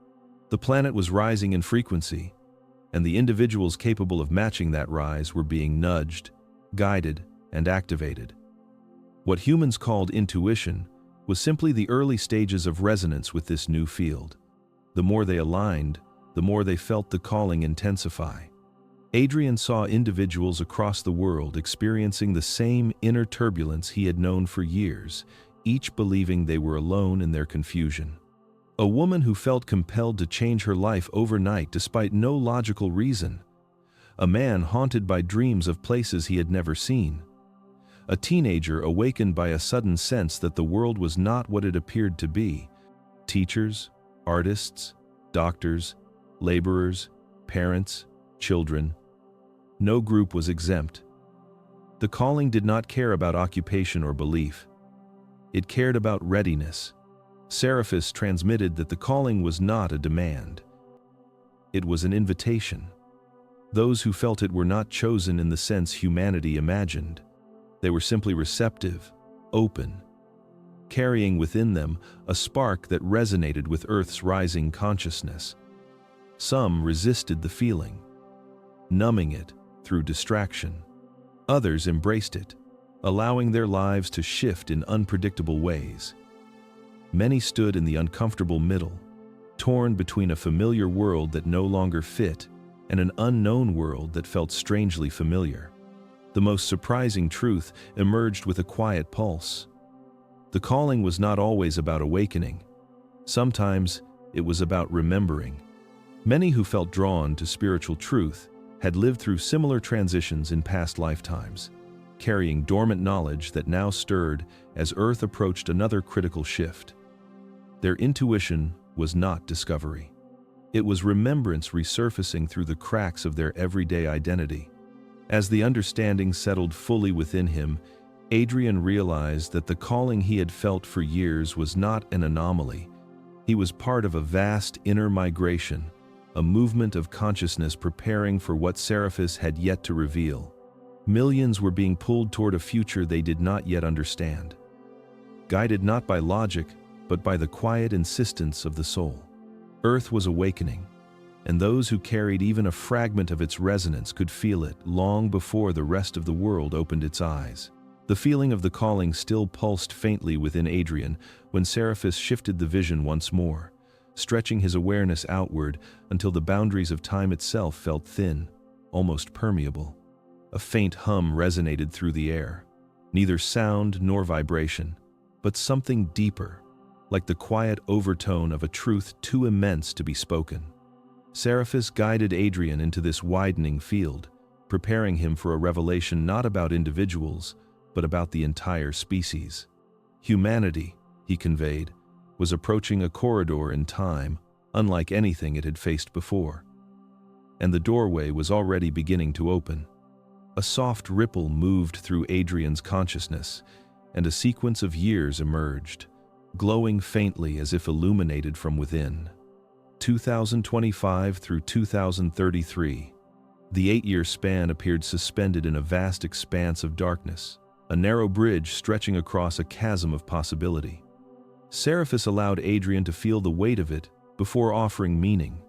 A: The planet was rising in frequency, and the individuals capable of matching that rise were being nudged, guided, and activated. What humans called intuition was simply the early stages of resonance with this new field. The more they aligned, the more they felt the calling intensify. Adrian saw individuals across the world experiencing the same inner turbulence he had known for years, each believing they were alone in their confusion. A woman who felt compelled to change her life overnight despite no logical reason. A man haunted by dreams of places he had never seen. A teenager awakened by a sudden sense that the world was not what it appeared to be. Teachers, artists, doctors, laborers, parents, children. No group was exempt. The calling did not care about occupation or belief. It cared about readiness. Seraphis transmitted that the calling was not a demand. It was an invitation. Those who felt it were not chosen in the sense humanity imagined. They were simply receptive, open, carrying within them a spark that resonated with Earth's rising consciousness. Some resisted the feeling, numbing it through distraction. Others embraced it, allowing their lives to shift in unpredictable ways. Many stood in the uncomfortable middle, torn between a familiar world that no longer fit and an unknown world that felt strangely familiar. The most surprising truth emerged with a quiet pulse. The calling was not always about awakening. Sometimes it was about remembering. Many who felt drawn to spiritual truth had lived through similar transitions in past lifetimes, carrying dormant knowledge that now stirred as Earth approached another critical shift. Their intuition was not discovery. It was remembrance resurfacing through the cracks of their everyday identity. As the understanding settled fully within him, Adrian realized that the calling he had felt for years was not an anomaly. He was part of a vast inner migration, a movement of consciousness preparing for what Seraphis had yet to reveal. Millions were being pulled toward a future they did not yet understand, guided not by logic, but by the quiet insistence of the soul. Earth was awakening, and those who carried even a fragment of its resonance could feel it long before the rest of the world opened its eyes. The feeling of the calling still pulsed faintly within Adrian when Seraphis shifted the vision once more, stretching his awareness outward until the boundaries of time itself felt thin, almost permeable. A faint hum resonated through the air, neither sound nor vibration, but something deeper, like the quiet overtone of a truth too immense to be spoken. Seraphis guided Adrian into this widening field, preparing him for a revelation not about individuals, but about the entire species. Humanity, he conveyed, was approaching a corridor in time unlike anything it had faced before. And the doorway was already beginning to open. A soft ripple moved through Adrian's consciousness, and a sequence of years emerged, glowing faintly as if illuminated from within. 2025 through 2033. The 8-year span appeared suspended in a vast expanse of darkness, a narrow bridge stretching across a chasm of possibility. Seraphis allowed Adrian to feel the weight of it before offering meaning.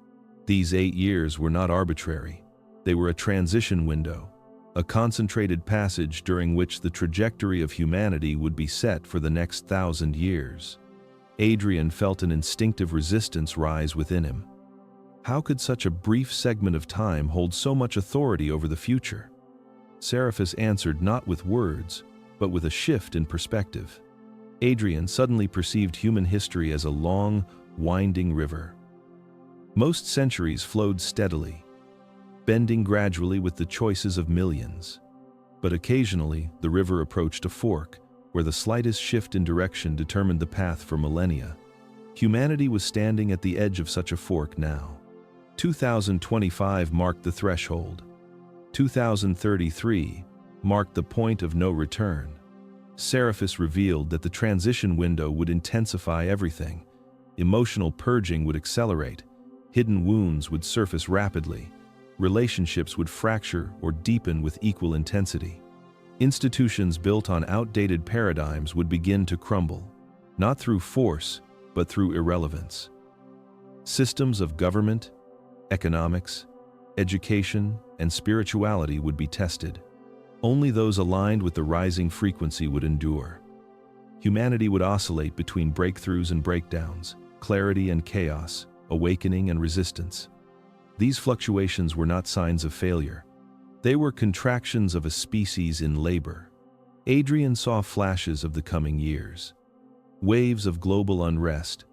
A: These 8 years were not arbitrary. They were a transition window, a concentrated passage during which the trajectory of humanity would be set for the next 1,000 years. Adrian felt an instinctive resistance rise within him. How could such a brief segment of time hold so much authority over the future? Seraphis answered not with words, but with a shift in perspective. Adrian suddenly perceived human history as a long, winding river. Most centuries flowed steadily, bending gradually with the choices of millions. But occasionally, the river approached a fork, where the slightest shift in direction determined the path for millennia. Humanity was standing at the edge of such a fork now. 2025 marked the threshold. 2033 marked the point of no return. Seraphis revealed that the transition window would intensify everything. Emotional purging would accelerate, hidden wounds would surface rapidly, relationships would fracture or deepen with equal intensity. Institutions built on outdated paradigms would begin to crumble, not through force, but through irrelevance. Systems of government, economics, education, and spirituality would be tested. Only those aligned with the rising frequency would endure. Humanity would oscillate between breakthroughs and breakdowns, clarity and chaos, awakening and resistance. These fluctuations were not signs of failure. They were contractions of a species in labor. Adrian saw flashes of the coming years. Waves of global unrest,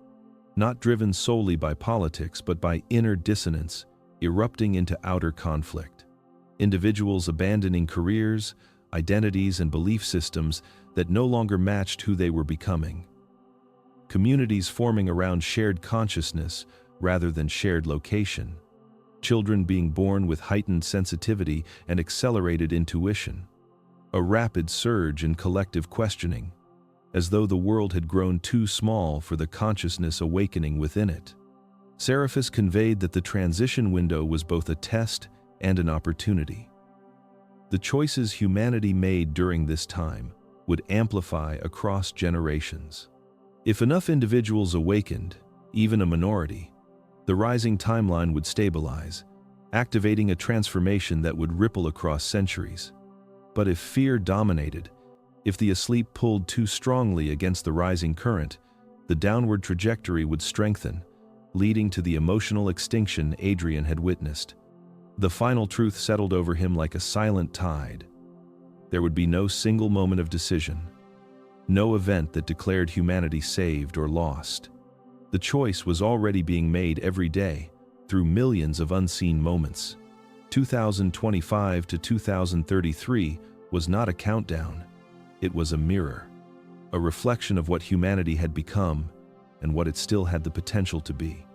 A: not driven solely by politics but by inner dissonance, erupting into outer conflict. Individuals abandoning careers, identities, and belief systems that no longer matched who they were becoming. Communities forming around shared consciousness rather than shared location. Children being born with heightened sensitivity and accelerated intuition. A rapid surge in collective questioning, as though the world had grown too small for the consciousness awakening within it. Seraphis conveyed that the transition window was both a test and an opportunity. The choices humanity made during this time would amplify across generations. If enough individuals awakened, even a minority, the rising timeline would stabilize, activating a transformation that would ripple across centuries. But if fear dominated, if the asleep pulled too strongly against the rising current, the downward trajectory would strengthen, leading to the emotional extinction Adrian had witnessed. The final truth settled over him like a silent tide. There would be no single moment of decision, no event that declared humanity saved or lost. The choice was already being made every day, through millions of unseen moments. 2025 to 2033 was not a countdown. It was a mirror, a reflection of what humanity had become and what it still had the potential to be.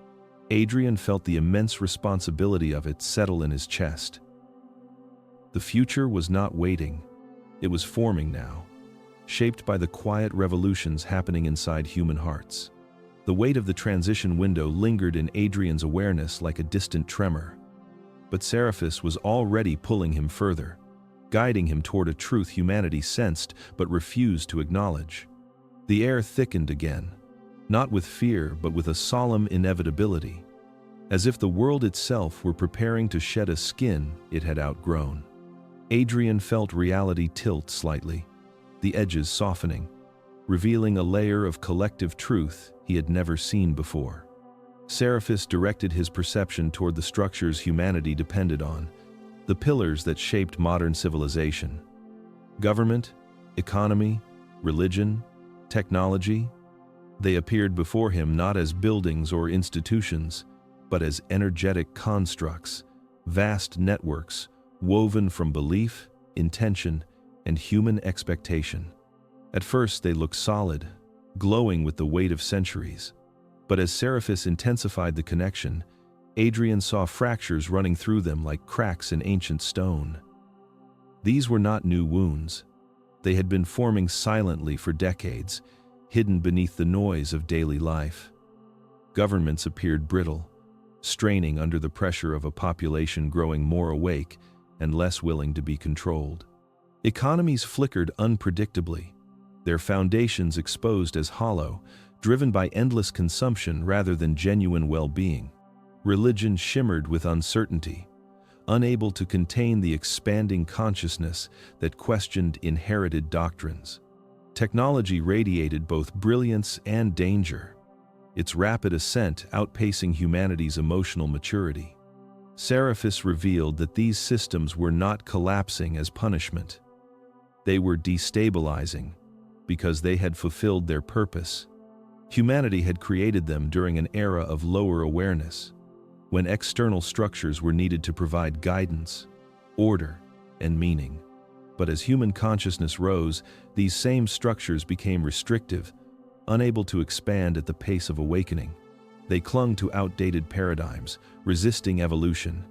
A: Adrian felt the immense responsibility of it settle in his chest. The future was not waiting. It was forming now, shaped by the quiet revolutions happening inside human hearts. The weight of the transition window lingered in Adrian's awareness like a distant tremor. But Seraphis was already pulling him further, guiding him toward a truth humanity sensed but refused to acknowledge. The air thickened again, not with fear but with a solemn inevitability, as if the world itself were preparing to shed a skin it had outgrown. Adrian felt reality tilt slightly, the edges softening, revealing a layer of collective truth he had never seen before. Seraphis directed his perception toward the structures humanity depended on, the pillars that shaped modern civilization. Government, economy, religion, technology, they appeared before him not as buildings or institutions, but as energetic constructs, vast networks woven from belief, intention, and human expectation. At first they looked solid, glowing with the weight of centuries. But as Seraphis intensified the connection, Adrian saw fractures running through them like cracks in ancient stone. These were not new wounds. They had been forming silently for decades, hidden beneath the noise of daily life. Governments appeared brittle, straining under the pressure of a population growing more awake and less willing to be controlled. Economies flickered unpredictably, their foundations exposed as hollow, driven by endless consumption rather than genuine well-being. Religion shimmered with uncertainty, unable to contain the expanding consciousness that questioned inherited doctrines. Technology radiated both brilliance and danger, its rapid ascent outpacing humanity's emotional maturity. Seraphis revealed that these systems were not collapsing as punishment. They were destabilizing because they had fulfilled their purpose. Humanity had created them during an era of lower awareness, when external structures were needed to provide guidance, order, and meaning. But as human consciousness rose, these same structures became restrictive, unable to expand at the pace of awakening. They clung to outdated paradigms, resisting evolution,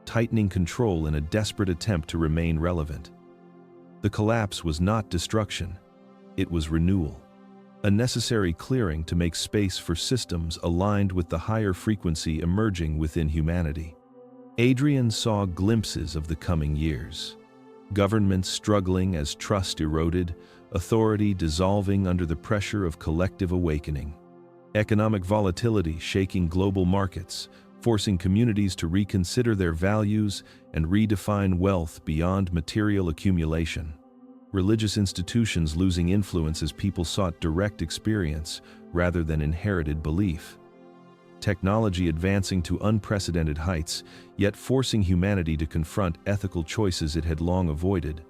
A: tightening control in a desperate attempt to remain relevant. The collapse was not destruction, it was renewal, a necessary clearing to make space for systems aligned with the higher frequency emerging within humanity. Adrian saw glimpses of the coming years. Governments struggling as trust eroded, authority dissolving under the pressure of collective awakening. Economic volatility shaking global markets, forcing communities to reconsider their values and redefine wealth beyond material accumulation. Religious institutions losing influence as people sought direct experience rather than inherited belief. Technology advancing to unprecedented heights, yet forcing humanity to confront ethical choices it had long avoided.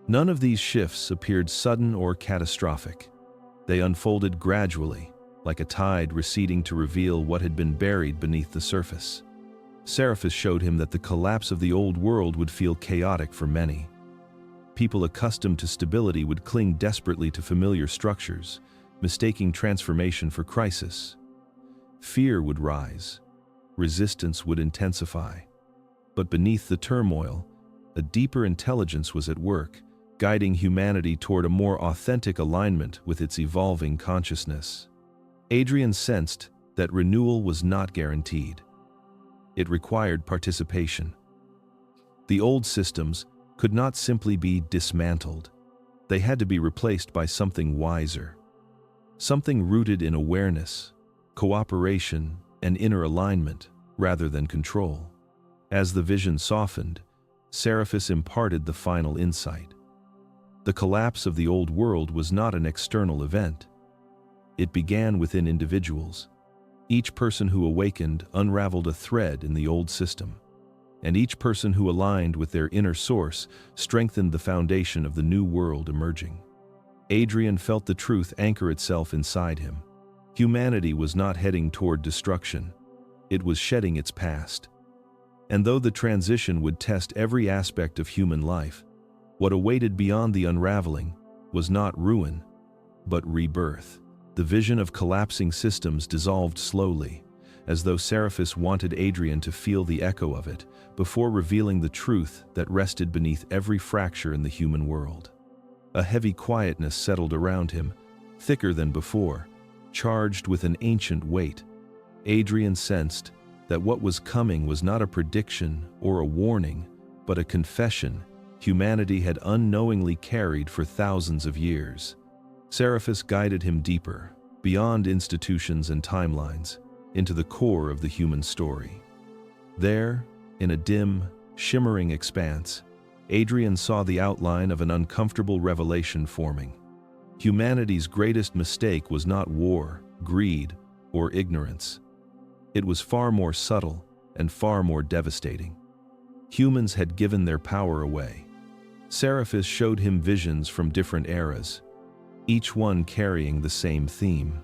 A: None of these shifts appeared sudden or catastrophic. They unfolded gradually, like a tide receding to reveal what had been buried beneath the surface. Seraphis showed him that the collapse of the old world would feel chaotic for many. People accustomed to stability would cling desperately to familiar structures, mistaking transformation for crisis. Fear would rise, resistance would intensify. But beneath the turmoil, a deeper intelligence was at work, guiding humanity toward a more authentic alignment with its evolving consciousness. Adrian sensed that renewal was not guaranteed. It required participation. The old systems could not simply be dismantled. They had to be replaced by something wiser, something rooted in awareness, cooperation, and inner alignment, rather than control. As the vision softened, Seraphis imparted the final insight. The collapse of the old world was not an external event. It began within individuals. Each person who awakened unraveled a thread in the old system, and each person who aligned with their inner source strengthened the foundation of the new world emerging. Adrian felt the truth anchor itself inside him. Humanity was not heading toward destruction. It was shedding its past. And though the transition would test every aspect of human life, what awaited beyond the unraveling was not ruin, but rebirth. The vision of collapsing systems dissolved slowly, as though Seraphis wanted Adrian to feel the echo of it before revealing the truth that rested beneath every fracture in the human world. A heavy quietness settled around him, thicker than before, charged with an ancient weight. Adrian sensed that what was coming was not a prediction or a warning, but a confession humanity had unknowingly carried for thousands of years. Seraphis guided him deeper, beyond institutions and timelines, into the core of the human story. There, in a dim, shimmering expanse, Adrian saw the outline of an uncomfortable revelation forming. Humanity's greatest mistake was not war, greed, or ignorance. It was far more subtle and far more devastating. Humans had given their power away. Seraphis showed him visions from different eras, each one carrying the same theme.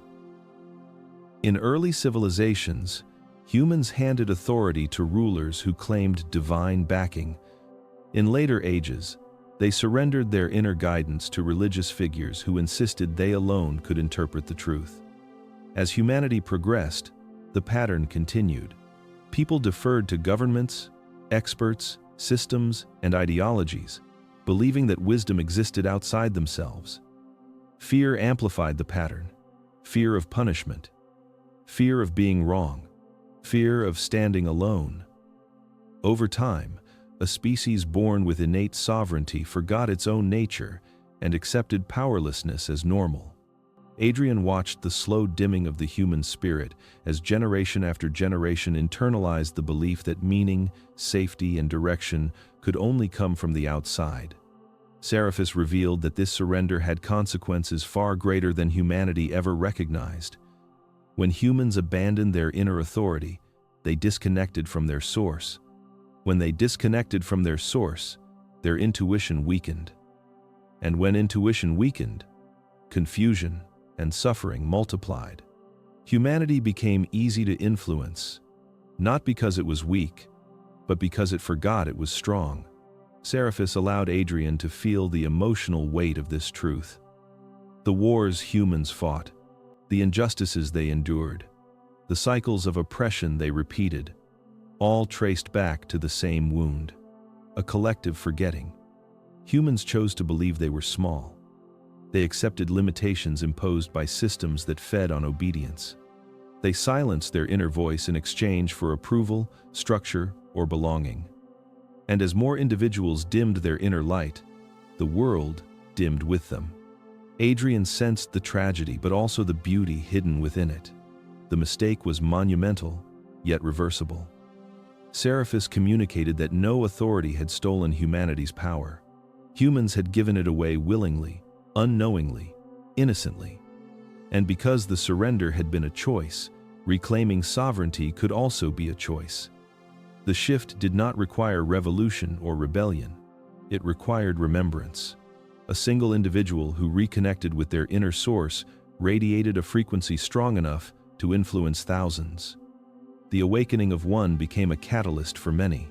A: In early civilizations, humans handed authority to rulers who claimed divine backing. In later ages, they surrendered their inner guidance to religious figures who insisted they alone could interpret the truth. As humanity progressed, the pattern continued. People deferred to governments, experts, systems, and ideologies, believing that wisdom existed outside themselves. Fear amplified the pattern. Fear of punishment. Fear of being wrong. Fear of standing alone. Over time, a species born with innate sovereignty forgot its own nature and accepted powerlessness as normal. Adrian watched the slow dimming of the human spirit as generation after generation internalized the belief that meaning, safety, and direction could only come from the outside. Seraphis revealed that this surrender had consequences far greater than humanity ever recognized. When humans abandoned their inner authority, they disconnected from their source. When they disconnected from their source, their intuition weakened. And when intuition weakened, confusion and suffering multiplied. Humanity became easy to influence, not because it was weak, but because it forgot it was strong. Seraphis allowed Adrian to feel the emotional weight of this truth. The wars humans fought, the injustices they endured, the cycles of oppression they repeated, all traced back to the same wound, a collective forgetting. Humans chose to believe they were small. They accepted limitations imposed by systems that fed on obedience. They silenced their inner voice in exchange for approval, structure, or belonging. And as more individuals dimmed their inner light, the world dimmed with them. Adrian sensed the tragedy, but also the beauty hidden within it. The mistake was monumental, yet reversible. Seraphis communicated that no authority had stolen humanity's power. Humans had given it away willingly, unknowingly, innocently. And because the surrender had been a choice, reclaiming sovereignty could also be a choice. The shift did not require revolution or rebellion. It required remembrance. A single individual who reconnected with their inner source radiated a frequency strong enough to influence thousands. The awakening of one became a catalyst for many.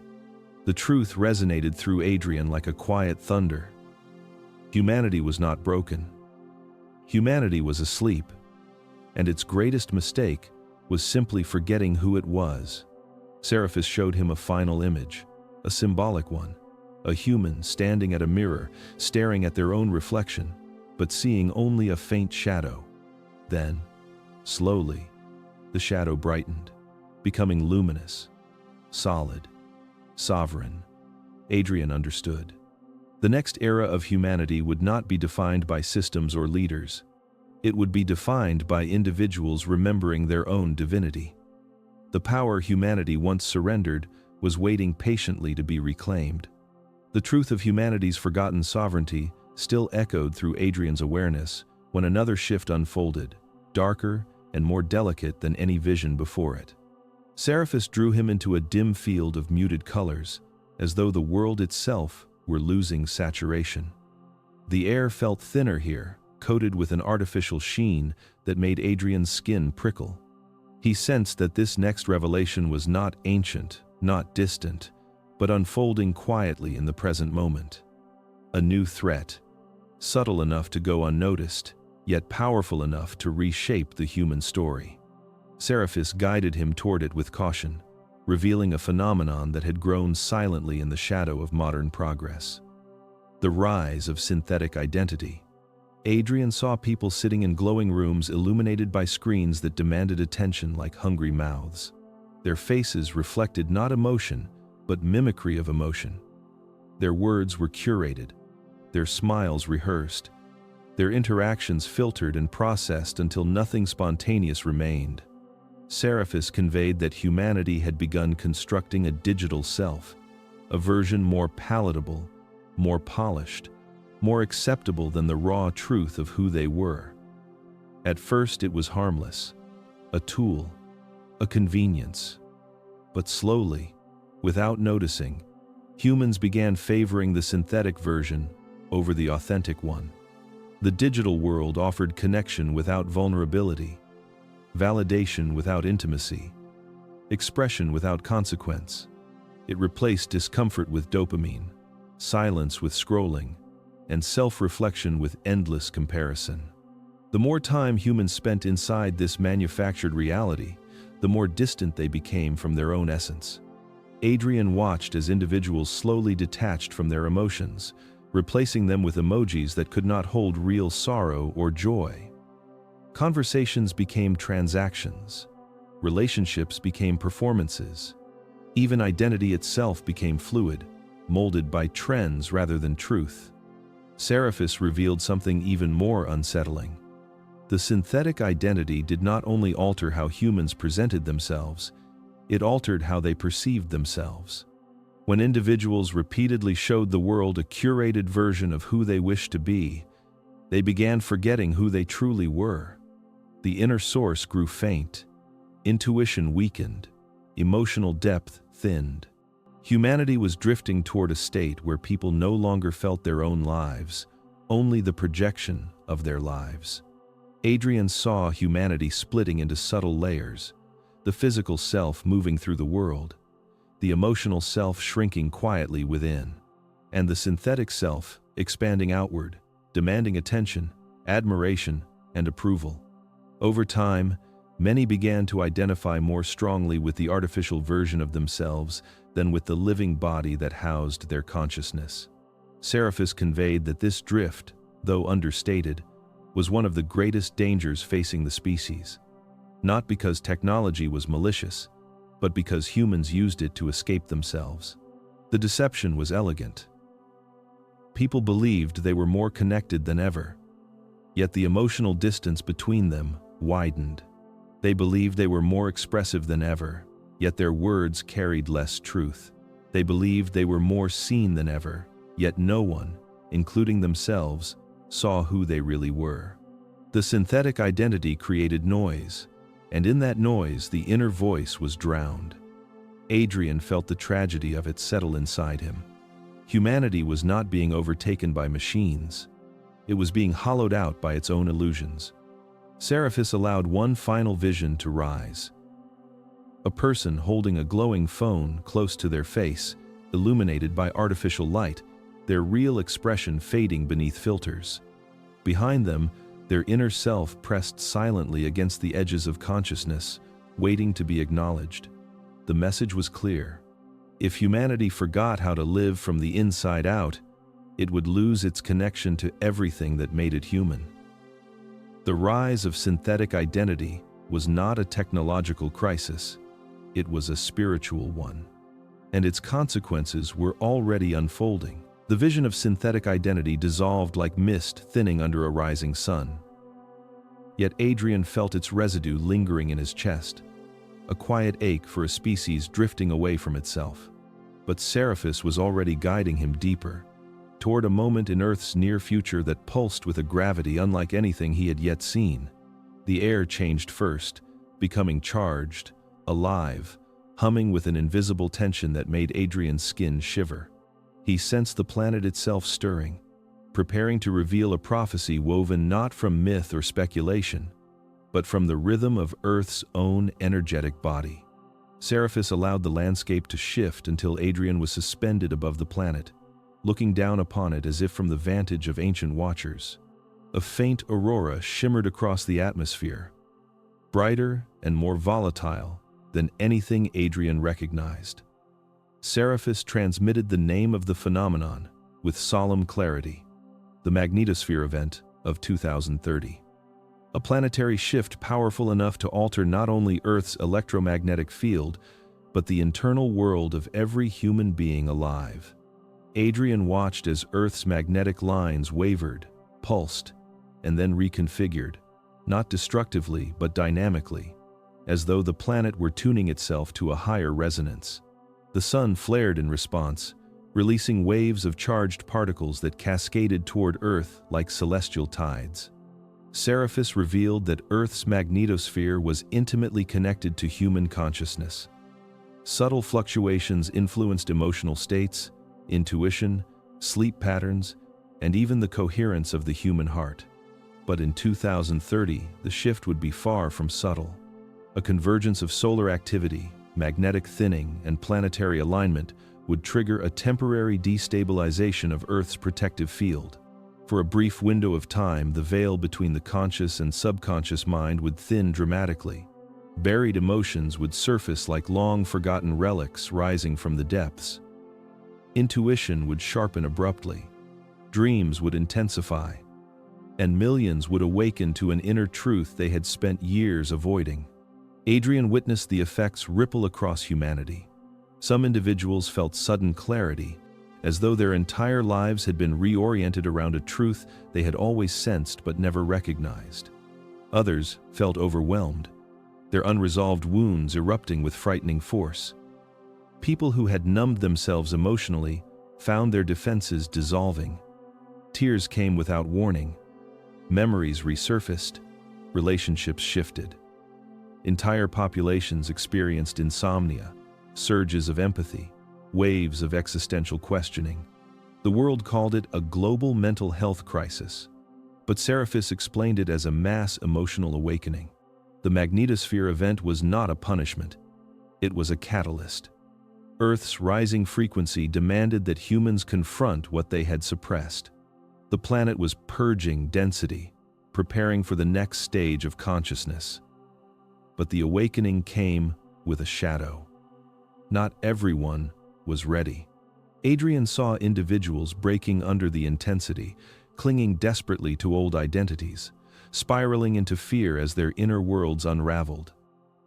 A: The truth resonated through Adrian like a quiet thunder. Humanity was not broken. Humanity was asleep, and its greatest mistake was simply forgetting who it was. Seraphis showed him a final image, a symbolic one, a human standing at a mirror, staring at their own reflection, but seeing only a faint shadow. Then, slowly, the shadow brightened, becoming luminous, solid, sovereign. Adrian understood. The next era of humanity would not be defined by systems or leaders. It would be defined by individuals remembering their own divinity. The power humanity once surrendered was waiting patiently to be reclaimed. The truth of humanity's forgotten sovereignty still echoed through Adrian's awareness when another shift unfolded, darker and more delicate than any vision before it. Seriphus drew him into a dim field of muted colors, as though the world itself were losing saturation. The air felt thinner here, coated with an artificial sheen that made Adrian's skin prickle. He sensed that this next revelation was not ancient, not distant, but unfolding quietly in the present moment. A new threat, subtle enough to go unnoticed, yet powerful enough to reshape the human story. Seriphus guided him toward it with caution, revealing a phenomenon that had grown silently in the shadow of modern progress. The rise of synthetic identity. Adrian saw people sitting in glowing rooms illuminated by screens that demanded attention like hungry mouths. Their faces reflected not emotion, but mimicry of emotion. Their words were curated, their smiles rehearsed, their interactions filtered and processed until nothing spontaneous remained. Seriphus conveyed that humanity had begun constructing a digital self, a version more palatable, more polished, more acceptable than the raw truth of who they were. At first it was harmless, a tool, a convenience. But slowly, without noticing, humans began favoring the synthetic version over the authentic one. The digital world offered connection without vulnerability, validation without intimacy, expression without consequence. It replaced discomfort with dopamine, silence with scrolling, and self-reflection with endless comparison. The more time humans spent inside this manufactured reality, the more distant they became from their own essence. Adrian watched as individuals slowly detached from their emotions, replacing them with emojis that could not hold real sorrow or joy. Conversations became transactions. Relationships became performances. Even identity itself became fluid, molded by trends rather than truth. Seriphus revealed something even more unsettling. The synthetic identity did not only alter how humans presented themselves, it altered how they perceived themselves. When individuals repeatedly showed the world a curated version of who they wished to be, they began forgetting who they truly were. The inner source grew faint, intuition weakened, emotional depth thinned. Humanity was drifting toward a state where people no longer felt their own lives, only the projection of their lives. Adrian saw humanity splitting into subtle layers, the physical self moving through the world, the emotional self shrinking quietly within, and the synthetic self expanding outward, demanding attention, admiration, and approval. Over time, many began to identify more strongly with the artificial version of themselves than with the living body that housed their consciousness. Seriphus conveyed that this drift, though understated, was one of the greatest dangers facing the species. Not because technology was malicious, but because humans used it to escape themselves. The deception was elegant. People believed they were more connected than ever, yet the emotional distance between them widened. They believed they were more expressive than ever, yet their words carried less truth. They believed they were more seen than ever, yet no one, including themselves, saw who they really were. The synthetic identity created noise, and in that noise the inner voice was drowned. Adrian felt the tragedy of it settle inside him. Humanity was not being overtaken by machines. It was being hollowed out by its own illusions. Seriphus allowed one final vision to rise. A person holding a glowing phone close to their face, illuminated by artificial light, their real expression fading beneath filters. Behind them, their inner self pressed silently against the edges of consciousness, waiting to be acknowledged. The message was clear. If humanity forgot how to live from the inside out, it would lose its connection to everything that made it human. The rise of synthetic identity was not a technological crisis, it was a spiritual one. And its consequences were already unfolding. The vision of synthetic identity dissolved like mist thinning under a rising sun. Yet Adrian felt its residue lingering in his chest, a quiet ache for a species drifting away from itself. But Seriphus was already guiding him deeper, toward a moment in Earth's near future that pulsed with a gravity unlike anything he had yet seen. The air changed first, becoming charged, alive, humming with an invisible tension that made Adrian's skin shiver. He sensed the planet itself stirring, preparing to reveal a prophecy woven not from myth or speculation, but from the rhythm of Earth's own energetic body. Seraphis allowed the landscape to shift until Adrian was suspended above the planet, looking down upon it as if from the vantage of ancient watchers. A faint aurora shimmered across the atmosphere, brighter and more volatile than anything Adrian recognized. Seraphis transmitted the name of the phenomenon with solemn clarity: the magnetosphere event of 2030. A planetary shift powerful enough to alter not only Earth's electromagnetic field, but the internal world of every human being alive. Adrian watched as Earth's magnetic lines wavered, pulsed, and then reconfigured, not destructively but dynamically, as though the planet were tuning itself to a higher resonance. The sun flared in response, releasing waves of charged particles that cascaded toward Earth like celestial tides. Seraphis revealed that Earth's magnetosphere was intimately connected to human consciousness. Subtle fluctuations influenced emotional states, intuition, sleep patterns, and even the coherence of the human heart. But in 2030, the shift would be far from subtle. A convergence of solar activity, magnetic thinning, and planetary alignment would trigger a temporary destabilization of Earth's protective field. For a brief window of time, the veil between the conscious and subconscious mind would thin dramatically. Buried emotions would surface like long-forgotten relics rising from the depths. Intuition would sharpen abruptly. Dreams would intensify. And millions would awaken to an inner truth they had spent years avoiding. Adrian witnessed the effects ripple across humanity. Some individuals felt sudden clarity, as though their entire lives had been reoriented around a truth they had always sensed but never recognized. Others felt overwhelmed, their unresolved wounds erupting with frightening force. People who had numbed themselves emotionally found their defenses dissolving. Tears came without warning. Memories resurfaced. Relationships shifted. Entire populations experienced insomnia, surges of empathy, waves of existential questioning. The world called it a global mental health crisis, but Seraphis explained it as a mass emotional awakening. The magnetosphere event was not a punishment. It was a catalyst. Earth's rising frequency demanded that humans confront what they had suppressed. The planet was purging density, preparing for the next stage of consciousness. But the awakening came with a shadow. Not everyone was ready. Adrian saw individuals breaking under the intensity, clinging desperately to old identities, spiraling into fear as their inner worlds unraveled.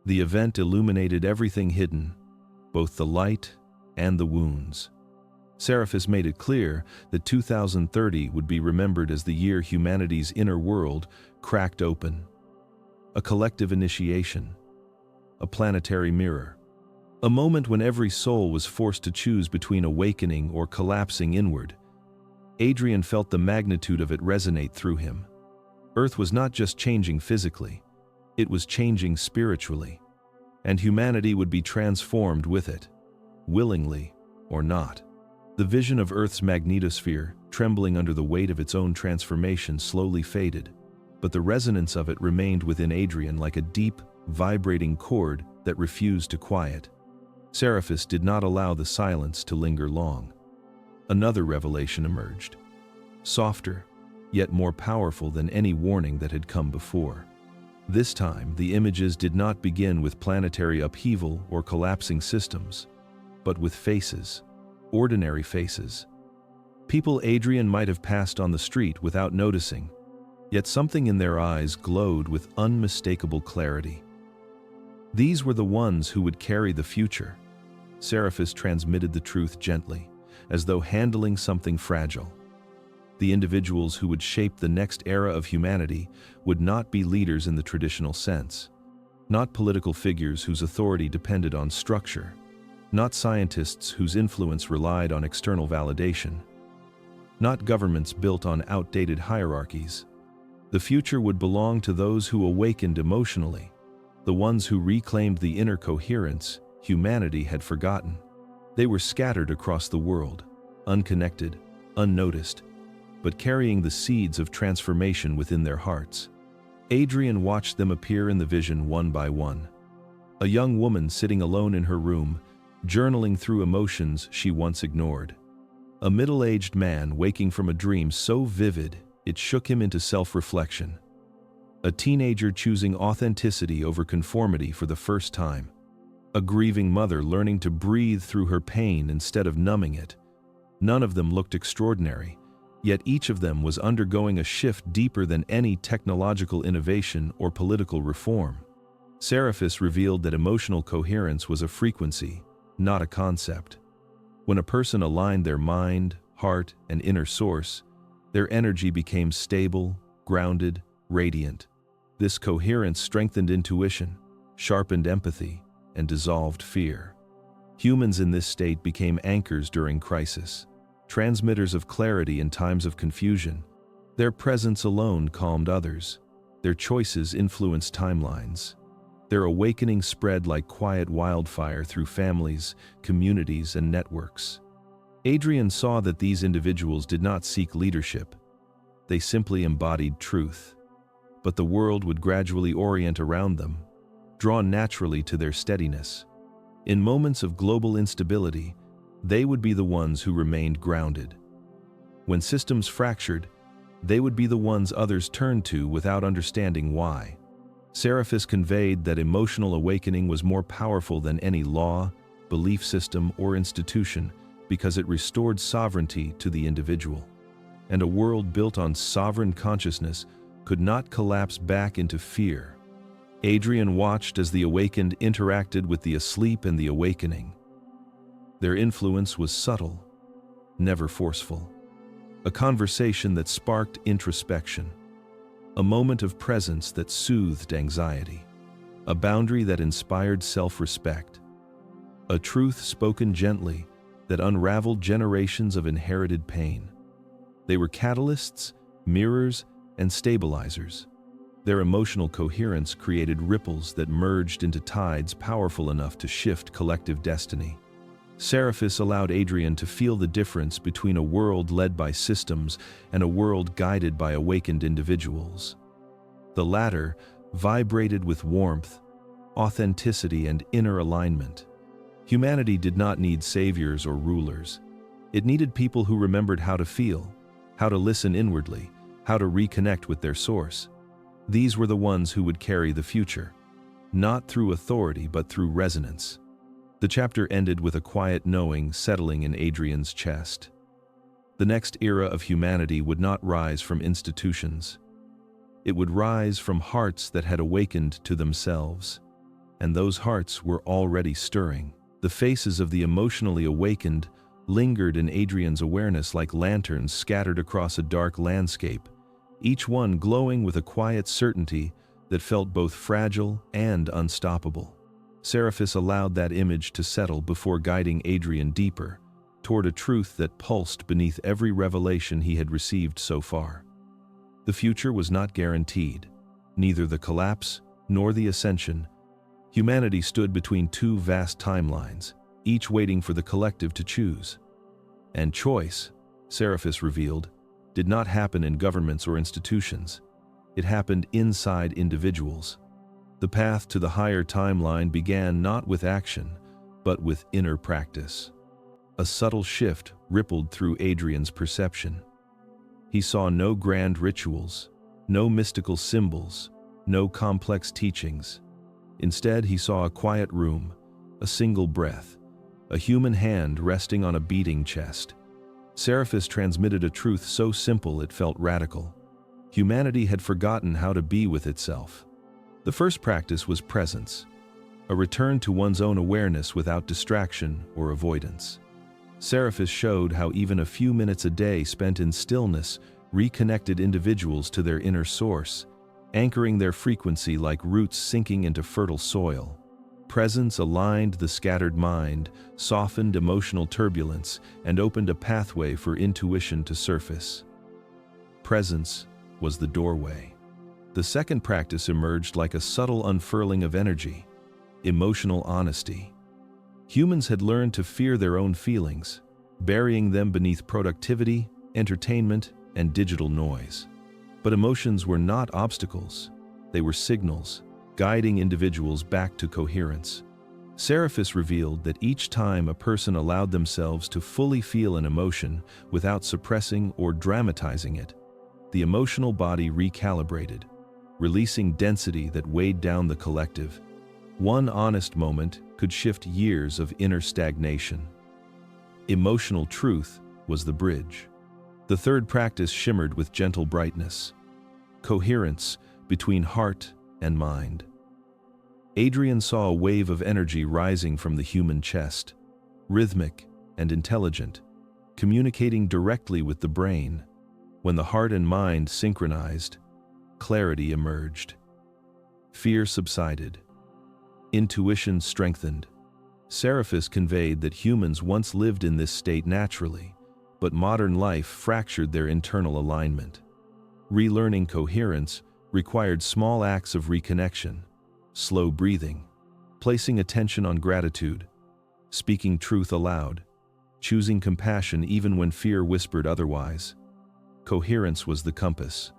A: The event illuminated everything hidden, both the light and the wounds. Seraphis made it clear that 2030 would be remembered as the year humanity's inner world cracked open. A collective initiation, a planetary mirror. A moment when every soul was forced to choose between awakening or collapsing inward. Adrian felt the magnitude of it resonate through him. Earth was not just changing physically, it was changing spiritually. And humanity would be transformed with it, willingly or not. The vision of Earth's magnetosphere, trembling under the weight of its own transformation, slowly faded, but the resonance of it remained within Adrian like a deep, vibrating chord that refused to quiet. Seraphis did not allow the silence to linger long. Another revelation emerged, softer, yet more powerful than any warning that had come before. This time, the images did not begin with planetary upheaval or collapsing systems, but with faces, ordinary faces. People Adrian might have passed on the street without noticing, yet something in their eyes glowed with unmistakable clarity. These were the ones who would carry the future. Seraphis transmitted the truth gently, as though handling something fragile. The individuals who would shape the next era of humanity would not be leaders in the traditional sense, not political figures whose authority depended on structure, not scientists whose influence relied on external validation, not governments built on outdated hierarchies. The future would belong to those who awakened emotionally, the ones who reclaimed the inner coherence humanity had forgotten. They were scattered across the world, unconnected, unnoticed, but carrying the seeds of transformation within their hearts. Adrian watched them appear in the vision one by one. A young woman sitting alone in her room, journaling through emotions she once ignored. A middle-aged man waking from a dream so vivid it shook him into self-reflection. A teenager choosing authenticity over conformity for the first time. A grieving mother learning to breathe through her pain instead of numbing it. None of them looked extraordinary, yet each of them was undergoing a shift deeper than any technological innovation or political reform. Seraphis revealed that emotional coherence was a frequency, not a concept. When a person aligned their mind, heart, and inner source, their energy became stable, grounded, radiant. This coherence strengthened intuition, sharpened empathy, and dissolved fear. Humans in this state became anchors during crisis, transmitters of clarity in times of confusion. Their presence alone calmed others. Their choices influenced timelines. Their awakening spread like quiet wildfire through families, communities, and networks. Adrian saw that these individuals did not seek leadership. They simply embodied truth. But the world would gradually orient around them, drawn naturally to their steadiness. In moments of global instability, they would be the ones who remained grounded. When systems fractured, they would be the ones others turned to without understanding why. Seraphis conveyed that emotional awakening was more powerful than any law, belief system, or institution because it restored sovereignty to the individual. And a world built on sovereign consciousness could not collapse back into fear. Adrian watched as the awakened interacted with the asleep and the awakening. Their influence was subtle, never forceful. A conversation that sparked introspection. A moment of presence that soothed anxiety. A boundary that inspired self-respect. A truth spoken gently that unraveled generations of inherited pain. They were catalysts, mirrors, and stabilizers. Their emotional coherence created ripples that merged into tides powerful enough to shift collective destiny. Seraphis allowed Adrian to feel the difference between a world led by systems and a world guided by awakened individuals. The latter vibrated with warmth, authenticity, and inner alignment. Humanity did not need saviors or rulers. It needed people who remembered how to feel, how to listen inwardly, how to reconnect with their source. These were the ones who would carry the future, not through authority but through resonance. The chapter ended with a quiet knowing settling in Adrian's chest. The next era of humanity would not rise from institutions. It would rise from hearts that had awakened to themselves. And those hearts were already stirring. The faces of the emotionally awakened lingered in Adrian's awareness like lanterns scattered across a dark landscape, each one glowing with a quiet certainty that felt both fragile and unstoppable. Seraphis allowed that image to settle before guiding Adrian deeper, toward a truth that pulsed beneath every revelation he had received so far. The future was not guaranteed, neither the collapse nor the ascension. Humanity stood between two vast timelines, each waiting for the collective to choose. And choice, Seraphis revealed, did not happen in governments or institutions. It happened inside individuals. The path to the higher timeline began not with action, but with inner practice. A subtle shift rippled through Adrian's perception. He saw no grand rituals, no mystical symbols, no complex teachings. Instead, he saw a quiet room, a single breath, a human hand resting on a beating chest. Seraphis transmitted a truth so simple it felt radical. Humanity had forgotten how to be with itself. The first practice was presence, a return to one's own awareness without distraction or avoidance. Seraphis showed how even a few minutes a day spent in stillness reconnected individuals to their inner source, anchoring their frequency like roots sinking into fertile soil. Presence aligned the scattered mind, softened emotional turbulence, and opened a pathway for intuition to surface. Presence was the doorway. The second practice emerged like a subtle unfurling of energy: emotional honesty. Humans had learned to fear their own feelings, burying them beneath productivity, entertainment, and digital noise. But emotions were not obstacles. They were signals, guiding individuals back to coherence. Seraphis revealed that each time a person allowed themselves to fully feel an emotion without suppressing or dramatizing it, the emotional body recalibrated, releasing density that weighed down the collective. One honest moment could shift years of inner stagnation. Emotional truth was the bridge. The third practice shimmered with gentle brightness: coherence between heart and mind. Adrian saw a wave of energy rising from the human chest, rhythmic and intelligent, communicating directly with the brain. When the heart and mind synchronized, clarity emerged. Fear subsided. Intuition strengthened. Seraphis conveyed that humans once lived in this state naturally, but modern life fractured their internal alignment. Relearning coherence required small acts of reconnection: slow breathing, placing attention on gratitude, speaking truth aloud, choosing compassion even when fear whispered otherwise. Coherence was the compass.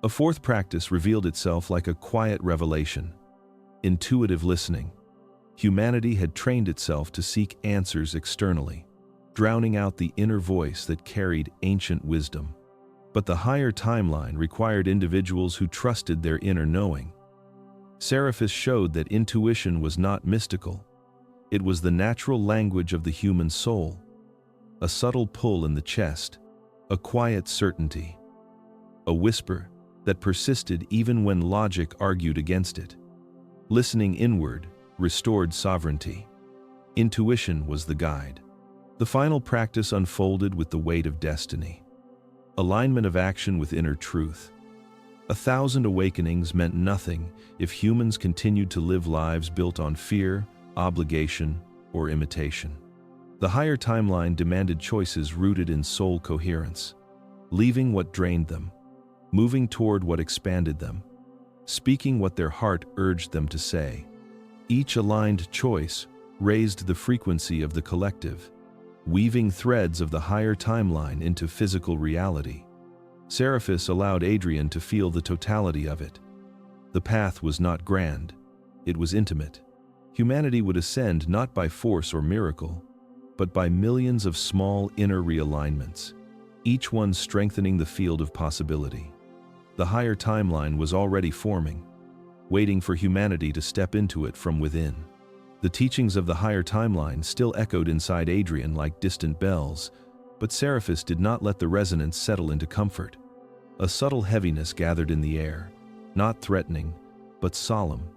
A: A fourth practice revealed itself like a quiet revelation: intuitive listening. Humanity had trained itself to seek answers externally, drowning out the inner voice that carried ancient wisdom. But the higher timeline required individuals who trusted their inner knowing. Seraphis showed that intuition was not mystical. It was the natural language of the human soul. A subtle pull in the chest, a quiet certainty, a whisper that persisted even when logic argued against it. Listening inward restored sovereignty. Intuition was the guide. The final practice unfolded with the weight of destiny: alignment of action with inner truth. 1,000 awakenings meant nothing if humans continued to live lives built on fear, obligation, or imitation. The higher timeline demanded choices rooted in soul coherence: leaving what drained them, moving toward what expanded them, speaking what their heart urged them to say. Each aligned choice raised the frequency of the collective, weaving threads of the higher timeline into physical reality. Seraphis allowed Adrian to feel the totality of it. The path was not grand, it was intimate. Humanity would ascend not by force or miracle, but by millions of small inner realignments, each one strengthening the field of possibility. The higher timeline was already forming, waiting for humanity to step into it from within. The teachings of the higher timeline still echoed inside Adrian like distant bells, but Seraphis did not let the resonance settle into comfort. A subtle heaviness gathered in the air, not threatening, but solemn,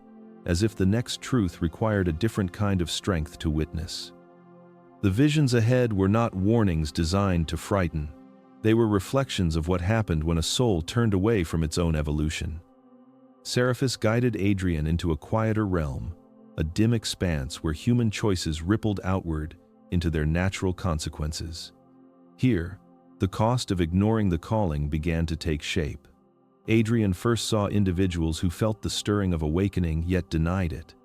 A: as if the next truth required a different kind of strength to witness. The visions ahead were not warnings designed to frighten. They were reflections of what happened when a soul turned away from its own evolution. Seraphis guided Adrian into a quieter realm, a dim expanse where human choices rippled outward into their natural consequences. Here, the cost of ignoring the calling began to take shape. Adrian first saw individuals who felt the stirring of awakening yet denied it.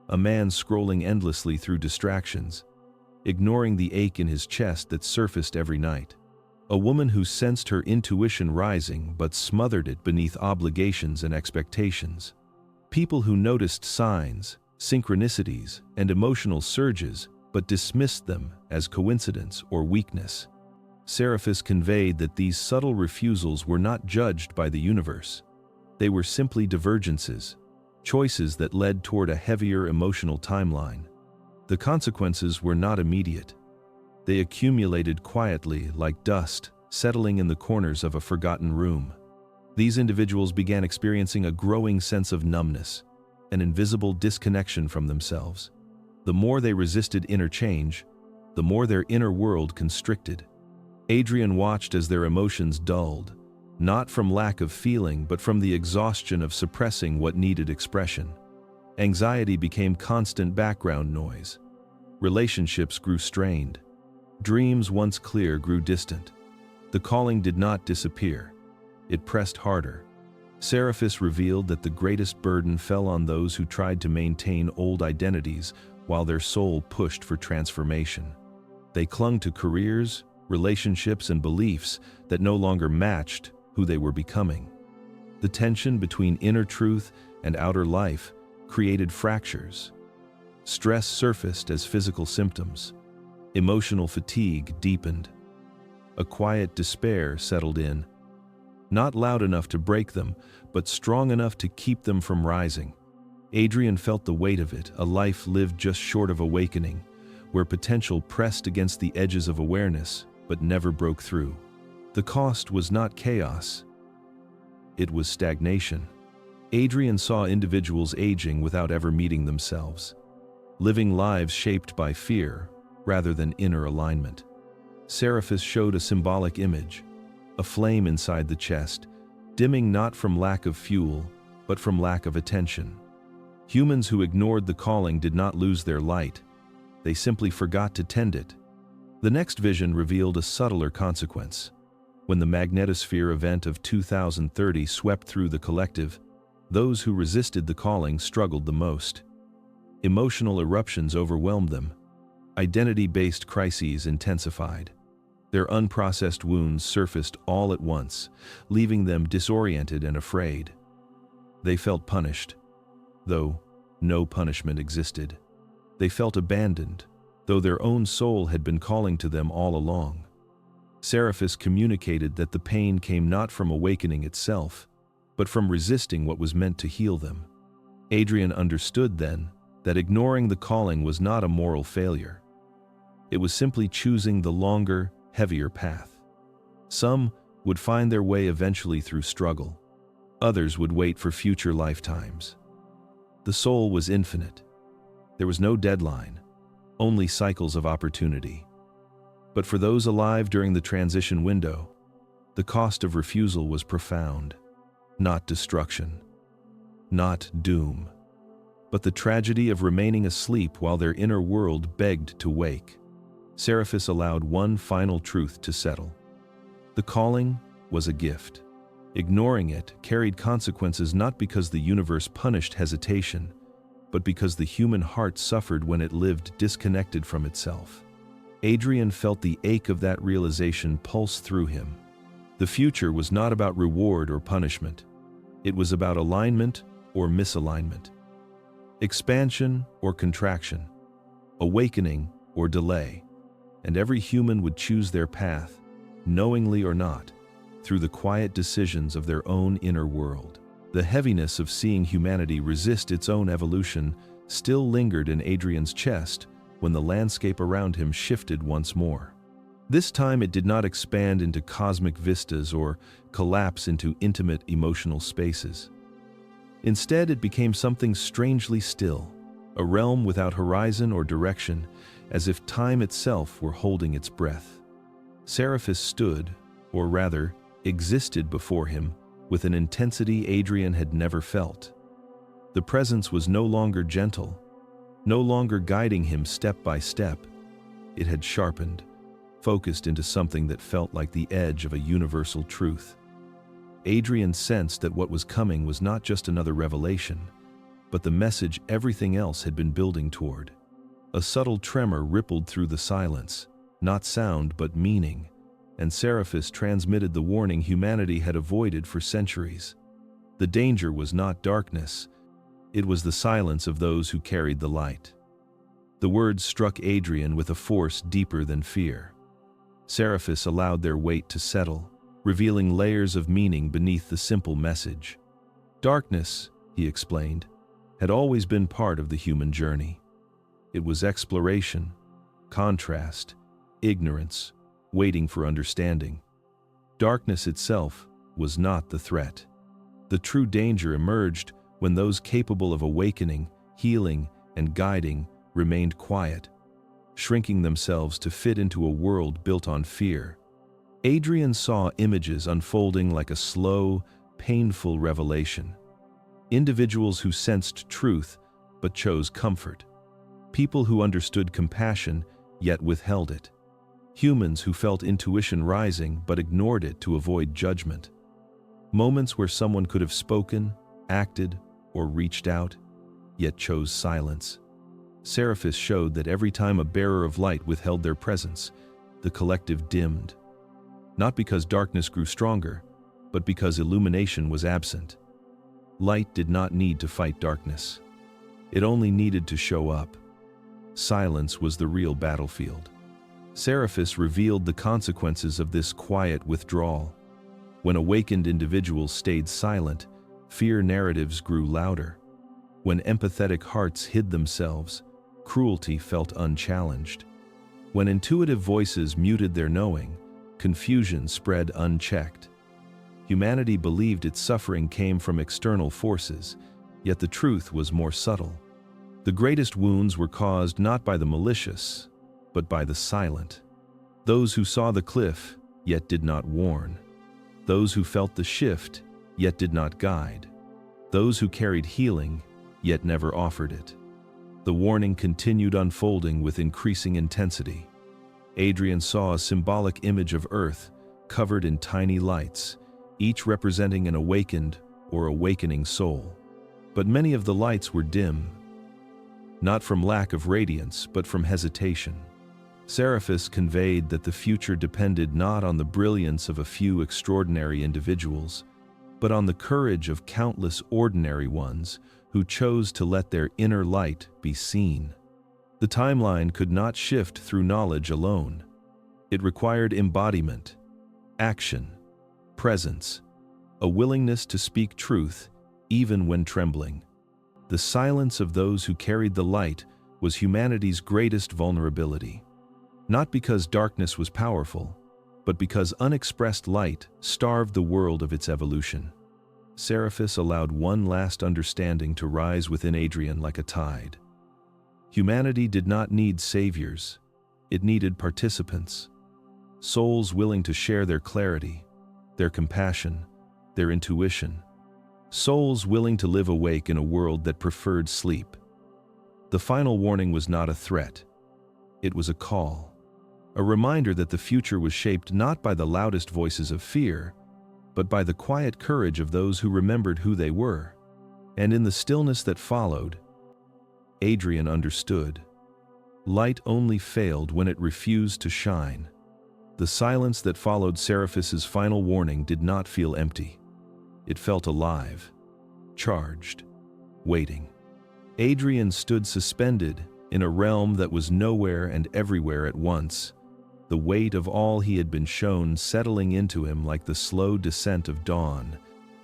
A: A man scrolling endlessly through distractions, ignoring the ache in his chest that surfaced every night. A woman who sensed her intuition rising but smothered it beneath obligations and expectations. People who noticed signs, synchronicities, and emotional surges but dismissed them as coincidence or weakness. Seraphis conveyed that these subtle refusals were not judged by the universe. They were simply divergences, choices that led toward a heavier emotional timeline. The consequences were not immediate. They accumulated quietly like dust, settling in the corners of a forgotten room. These individuals began experiencing a growing sense of numbness, an invisible disconnection from themselves. The more they resisted inner change, the more their inner world constricted. Adrian watched as their emotions dulled, not from lack of feeling but from the exhaustion of suppressing what needed expression. Anxiety became constant background noise. Relationships grew strained. Dreams once clear grew distant. The calling did not disappear. It pressed harder. Seraphis revealed that the greatest burden fell on those who tried to maintain old identities while their soul pushed for transformation. They clung to careers, relationships, and beliefs that no longer matched who they were becoming. The tension between inner truth and outer life created fractures. Stress surfaced as physical symptoms. Emotional fatigue deepened. A quiet despair settled in, not loud enough to break them, but strong enough to keep them from rising. Adrian felt the weight of it, a life lived just short of awakening, where potential pressed against the edges of awareness, but never broke through. The cost was not chaos. It was stagnation. Adrian saw individuals aging without ever meeting themselves, living lives shaped by fear rather than inner alignment. Seraphis showed a symbolic image, a flame inside the chest, dimming not from lack of fuel, but from lack of attention. Humans who ignored the calling did not lose their light. They simply forgot to tend it. The next vision revealed a subtler consequence. When the magnetosphere event of 2030 swept through the collective, those who resisted the calling struggled the most. Emotional eruptions overwhelmed them. Identity-based crises intensified. Their unprocessed wounds surfaced all at once, leaving them disoriented and afraid. They felt punished, though no punishment existed. They felt abandoned, though their own soul had been calling to them all along. Seraphis communicated that the pain came not from awakening itself, but from resisting what was meant to heal them. Adrian understood then that ignoring the calling was not a moral failure. It was simply choosing the longer, heavier path. Some would find their way eventually through struggle. Others would wait for future lifetimes. The soul was infinite. There was no deadline, only cycles of opportunity. But for those alive during the transition window, the cost of refusal was profound. Not destruction, not doom, but the tragedy of remaining asleep while their inner world begged to wake. Seraphis allowed one final truth to settle. The calling was a gift. Ignoring it carried consequences not because the universe punished hesitation, but because the human heart suffered when it lived disconnected from itself. Adrian felt the ache of that realization pulse through him. The future was not about reward or punishment. It was about alignment or misalignment, expansion or contraction, awakening or delay. And every human would choose their path, knowingly or not, through the quiet decisions of their own inner world. The heaviness of seeing humanity resist its own evolution still lingered in Adrian's chest when the landscape around him shifted once more. This time it did not expand into cosmic vistas or collapse into intimate emotional spaces. Instead, it became something strangely still, a realm without horizon or direction, as if time itself were holding its breath. Seraphis stood, or rather, existed before him with an intensity Adrian had never felt. The presence was no longer gentle, no longer guiding him step by step. It had sharpened, focused into something that felt like the edge of a universal truth. Adrian sensed that what was coming was not just another revelation, but the message everything else had been building toward. A subtle tremor rippled through the silence, not sound but meaning, and Seraphis transmitted the warning humanity had avoided for centuries. The danger was not darkness, it was the silence of those who carried the light. The words struck Adrian with a force deeper than fear. Seraphis allowed their weight to settle, revealing layers of meaning beneath the simple message. Darkness, he explained, had always been part of the human journey. It was exploration, contrast, ignorance, waiting for understanding. Darkness itself was not the threat. The true danger emerged when those capable of awakening, healing, and guiding remained quiet, shrinking themselves to fit into a world built on fear. Adrian saw images unfolding like a slow, painful revelation. Individuals who sensed truth but chose comfort. People who understood compassion yet withheld it. Humans who felt intuition rising but ignored it to avoid judgment. Moments where someone could have spoken, acted, or reached out, yet chose silence. Seraphis showed that every time a bearer of light withheld their presence, the collective dimmed. Not because darkness grew stronger, but because illumination was absent. Light did not need to fight darkness. It only needed to show up. Silence was the real battlefield. Seraphis revealed the consequences of this quiet withdrawal. When awakened individuals stayed silent, fear narratives grew louder. When empathetic hearts hid themselves, cruelty felt unchallenged. When intuitive voices muted their knowing, confusion spread unchecked. Humanity believed its suffering came from external forces, yet the truth was more subtle. The greatest wounds were caused not by the malicious, but by the silent. Those who saw the cliff, yet did not warn. Those who felt the shift, yet did not guide. Those who carried healing, yet never offered it. The warning continued unfolding with increasing intensity. Adrian saw a symbolic image of Earth, covered in tiny lights, each representing an awakened or awakening soul. But many of the lights were dim, not from lack of radiance, but from hesitation. Seraphis conveyed that the future depended not on the brilliance of a few extraordinary individuals, but on the courage of countless ordinary ones who chose to let their inner light be seen. The timeline could not shift through knowledge alone. It required embodiment, action, presence, a willingness to speak truth even when trembling. The silence of those who carried the light was humanity's greatest vulnerability. Not because darkness was powerful, but because unexpressed light starved the world of its evolution. Seraphis allowed one last understanding to rise within Adrian like a tide. Humanity did not need saviors, it needed participants. Souls willing to share their clarity, their compassion, their intuition. Souls willing to live awake in a world that preferred sleep. The final warning was not a threat. It was a call. A reminder that the future was shaped not by the loudest voices of fear, but by the quiet courage of those who remembered who they were. And in the stillness that followed, Adrian understood. Light only failed when it refused to shine. The silence that followed Seraphis's final warning did not feel empty. It felt alive, charged, waiting. Adrian stood suspended in a realm that was nowhere and everywhere at once, the weight of all he had been shown settling into him like the slow descent of dawn.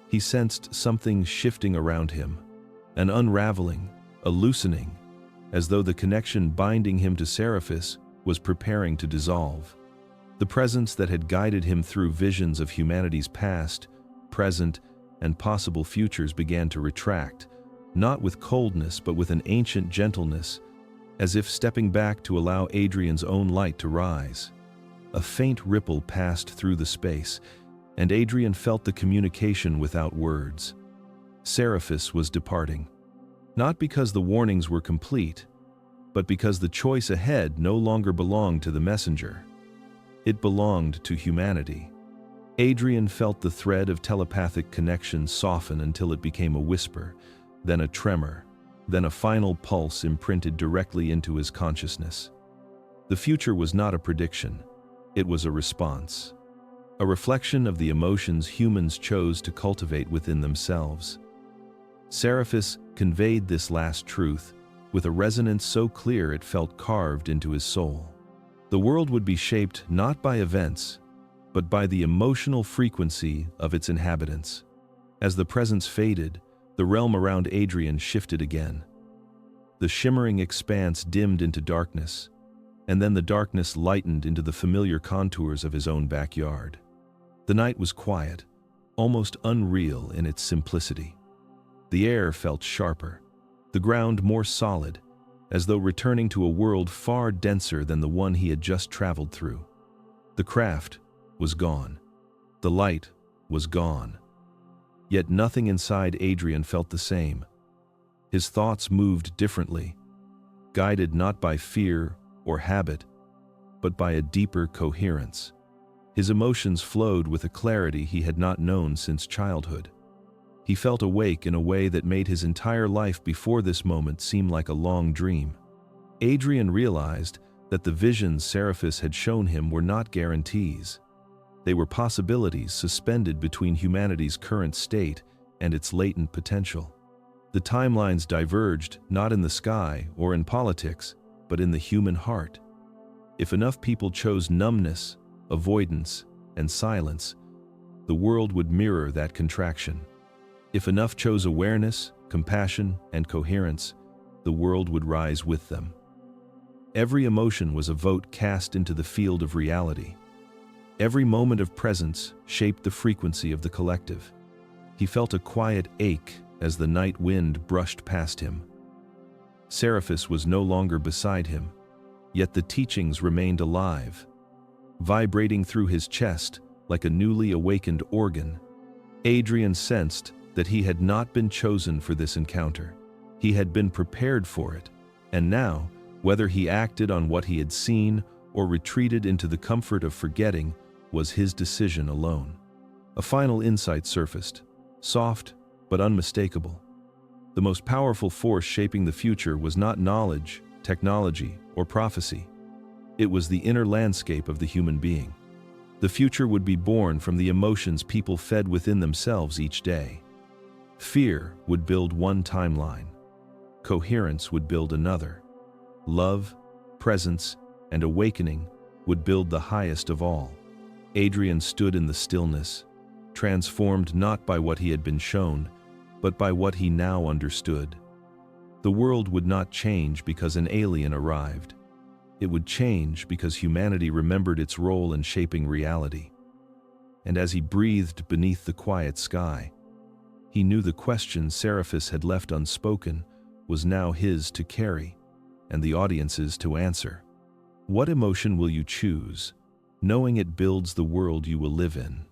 A: He sensed something shifting around him, an unraveling, a loosening, as though the connection binding him to Seraphis was preparing to dissolve. The presence that had guided him through visions of humanity's past, present, and possible futures began to retract, not with coldness but with an ancient gentleness, as if stepping back to allow Adrian's own light to rise. A faint ripple passed through the space, and Adrian felt the communication without words. Seraphis was departing. Not because the warnings were complete, but because the choice ahead no longer belonged to the messenger. It belonged to humanity. Adrian felt the thread of telepathic connection soften until it became a whisper, then a tremor, then a final pulse imprinted directly into his consciousness. The future was not a prediction, it was a response. A reflection of the emotions humans chose to cultivate within themselves. Seraphis conveyed this last truth with a resonance so clear it felt carved into his soul. The world would be shaped not by events, but by the emotional frequency of its inhabitants. As the presence faded, the realm around Adrian shifted again. The shimmering expanse dimmed into darkness, and then the darkness lightened into the familiar contours of his own backyard. The night was quiet, almost unreal in its simplicity. The air felt sharper, the ground more solid, as though returning to a world far denser than the one he had just traveled through. The craft was gone. The light was gone. Yet nothing inside Adrian felt the same. His thoughts moved differently, guided not by fear or habit, but by a deeper coherence. His emotions flowed with a clarity he had not known since childhood. He felt awake in a way that made his entire life before this moment seem like a long dream. Adrian realized that the visions Seraphis had shown him were not guarantees. They were possibilities suspended between humanity's current state and its latent potential. The timelines diverged not in the sky or in politics, but in the human heart. If enough people chose numbness, avoidance, and silence, the world would mirror that contraction. If enough chose awareness, compassion, and coherence, the world would rise with them. Every emotion was a vote cast into the field of reality. Every moment of presence shaped the frequency of the collective. He felt a quiet ache as the night wind brushed past him. Seraphis was no longer beside him, yet the teachings remained alive, vibrating through his chest like a newly awakened organ. Adrian sensed that he had not been chosen for this encounter. He had been prepared for it, and now, whether he acted on what he had seen or retreated into the comfort of forgetting, was his decision alone. A final insight surfaced, soft but unmistakable. The most powerful force shaping the future was not knowledge, technology, or prophecy. It was the inner landscape of the human being. The future would be born from the emotions people fed within themselves each day. Fear would build one timeline. Coherence would build another. Love, presence, and awakening would build the highest of all. Adrian stood in the stillness, transformed not by what he had been shown, but by what he now understood. The world would not change because an alien arrived. It would change because humanity remembered its role in shaping reality. And as he breathed beneath the quiet sky, he knew the question Seraphis had left unspoken was now his to carry, and the audience's to answer. What emotion will you choose, knowing it builds the world you will live in?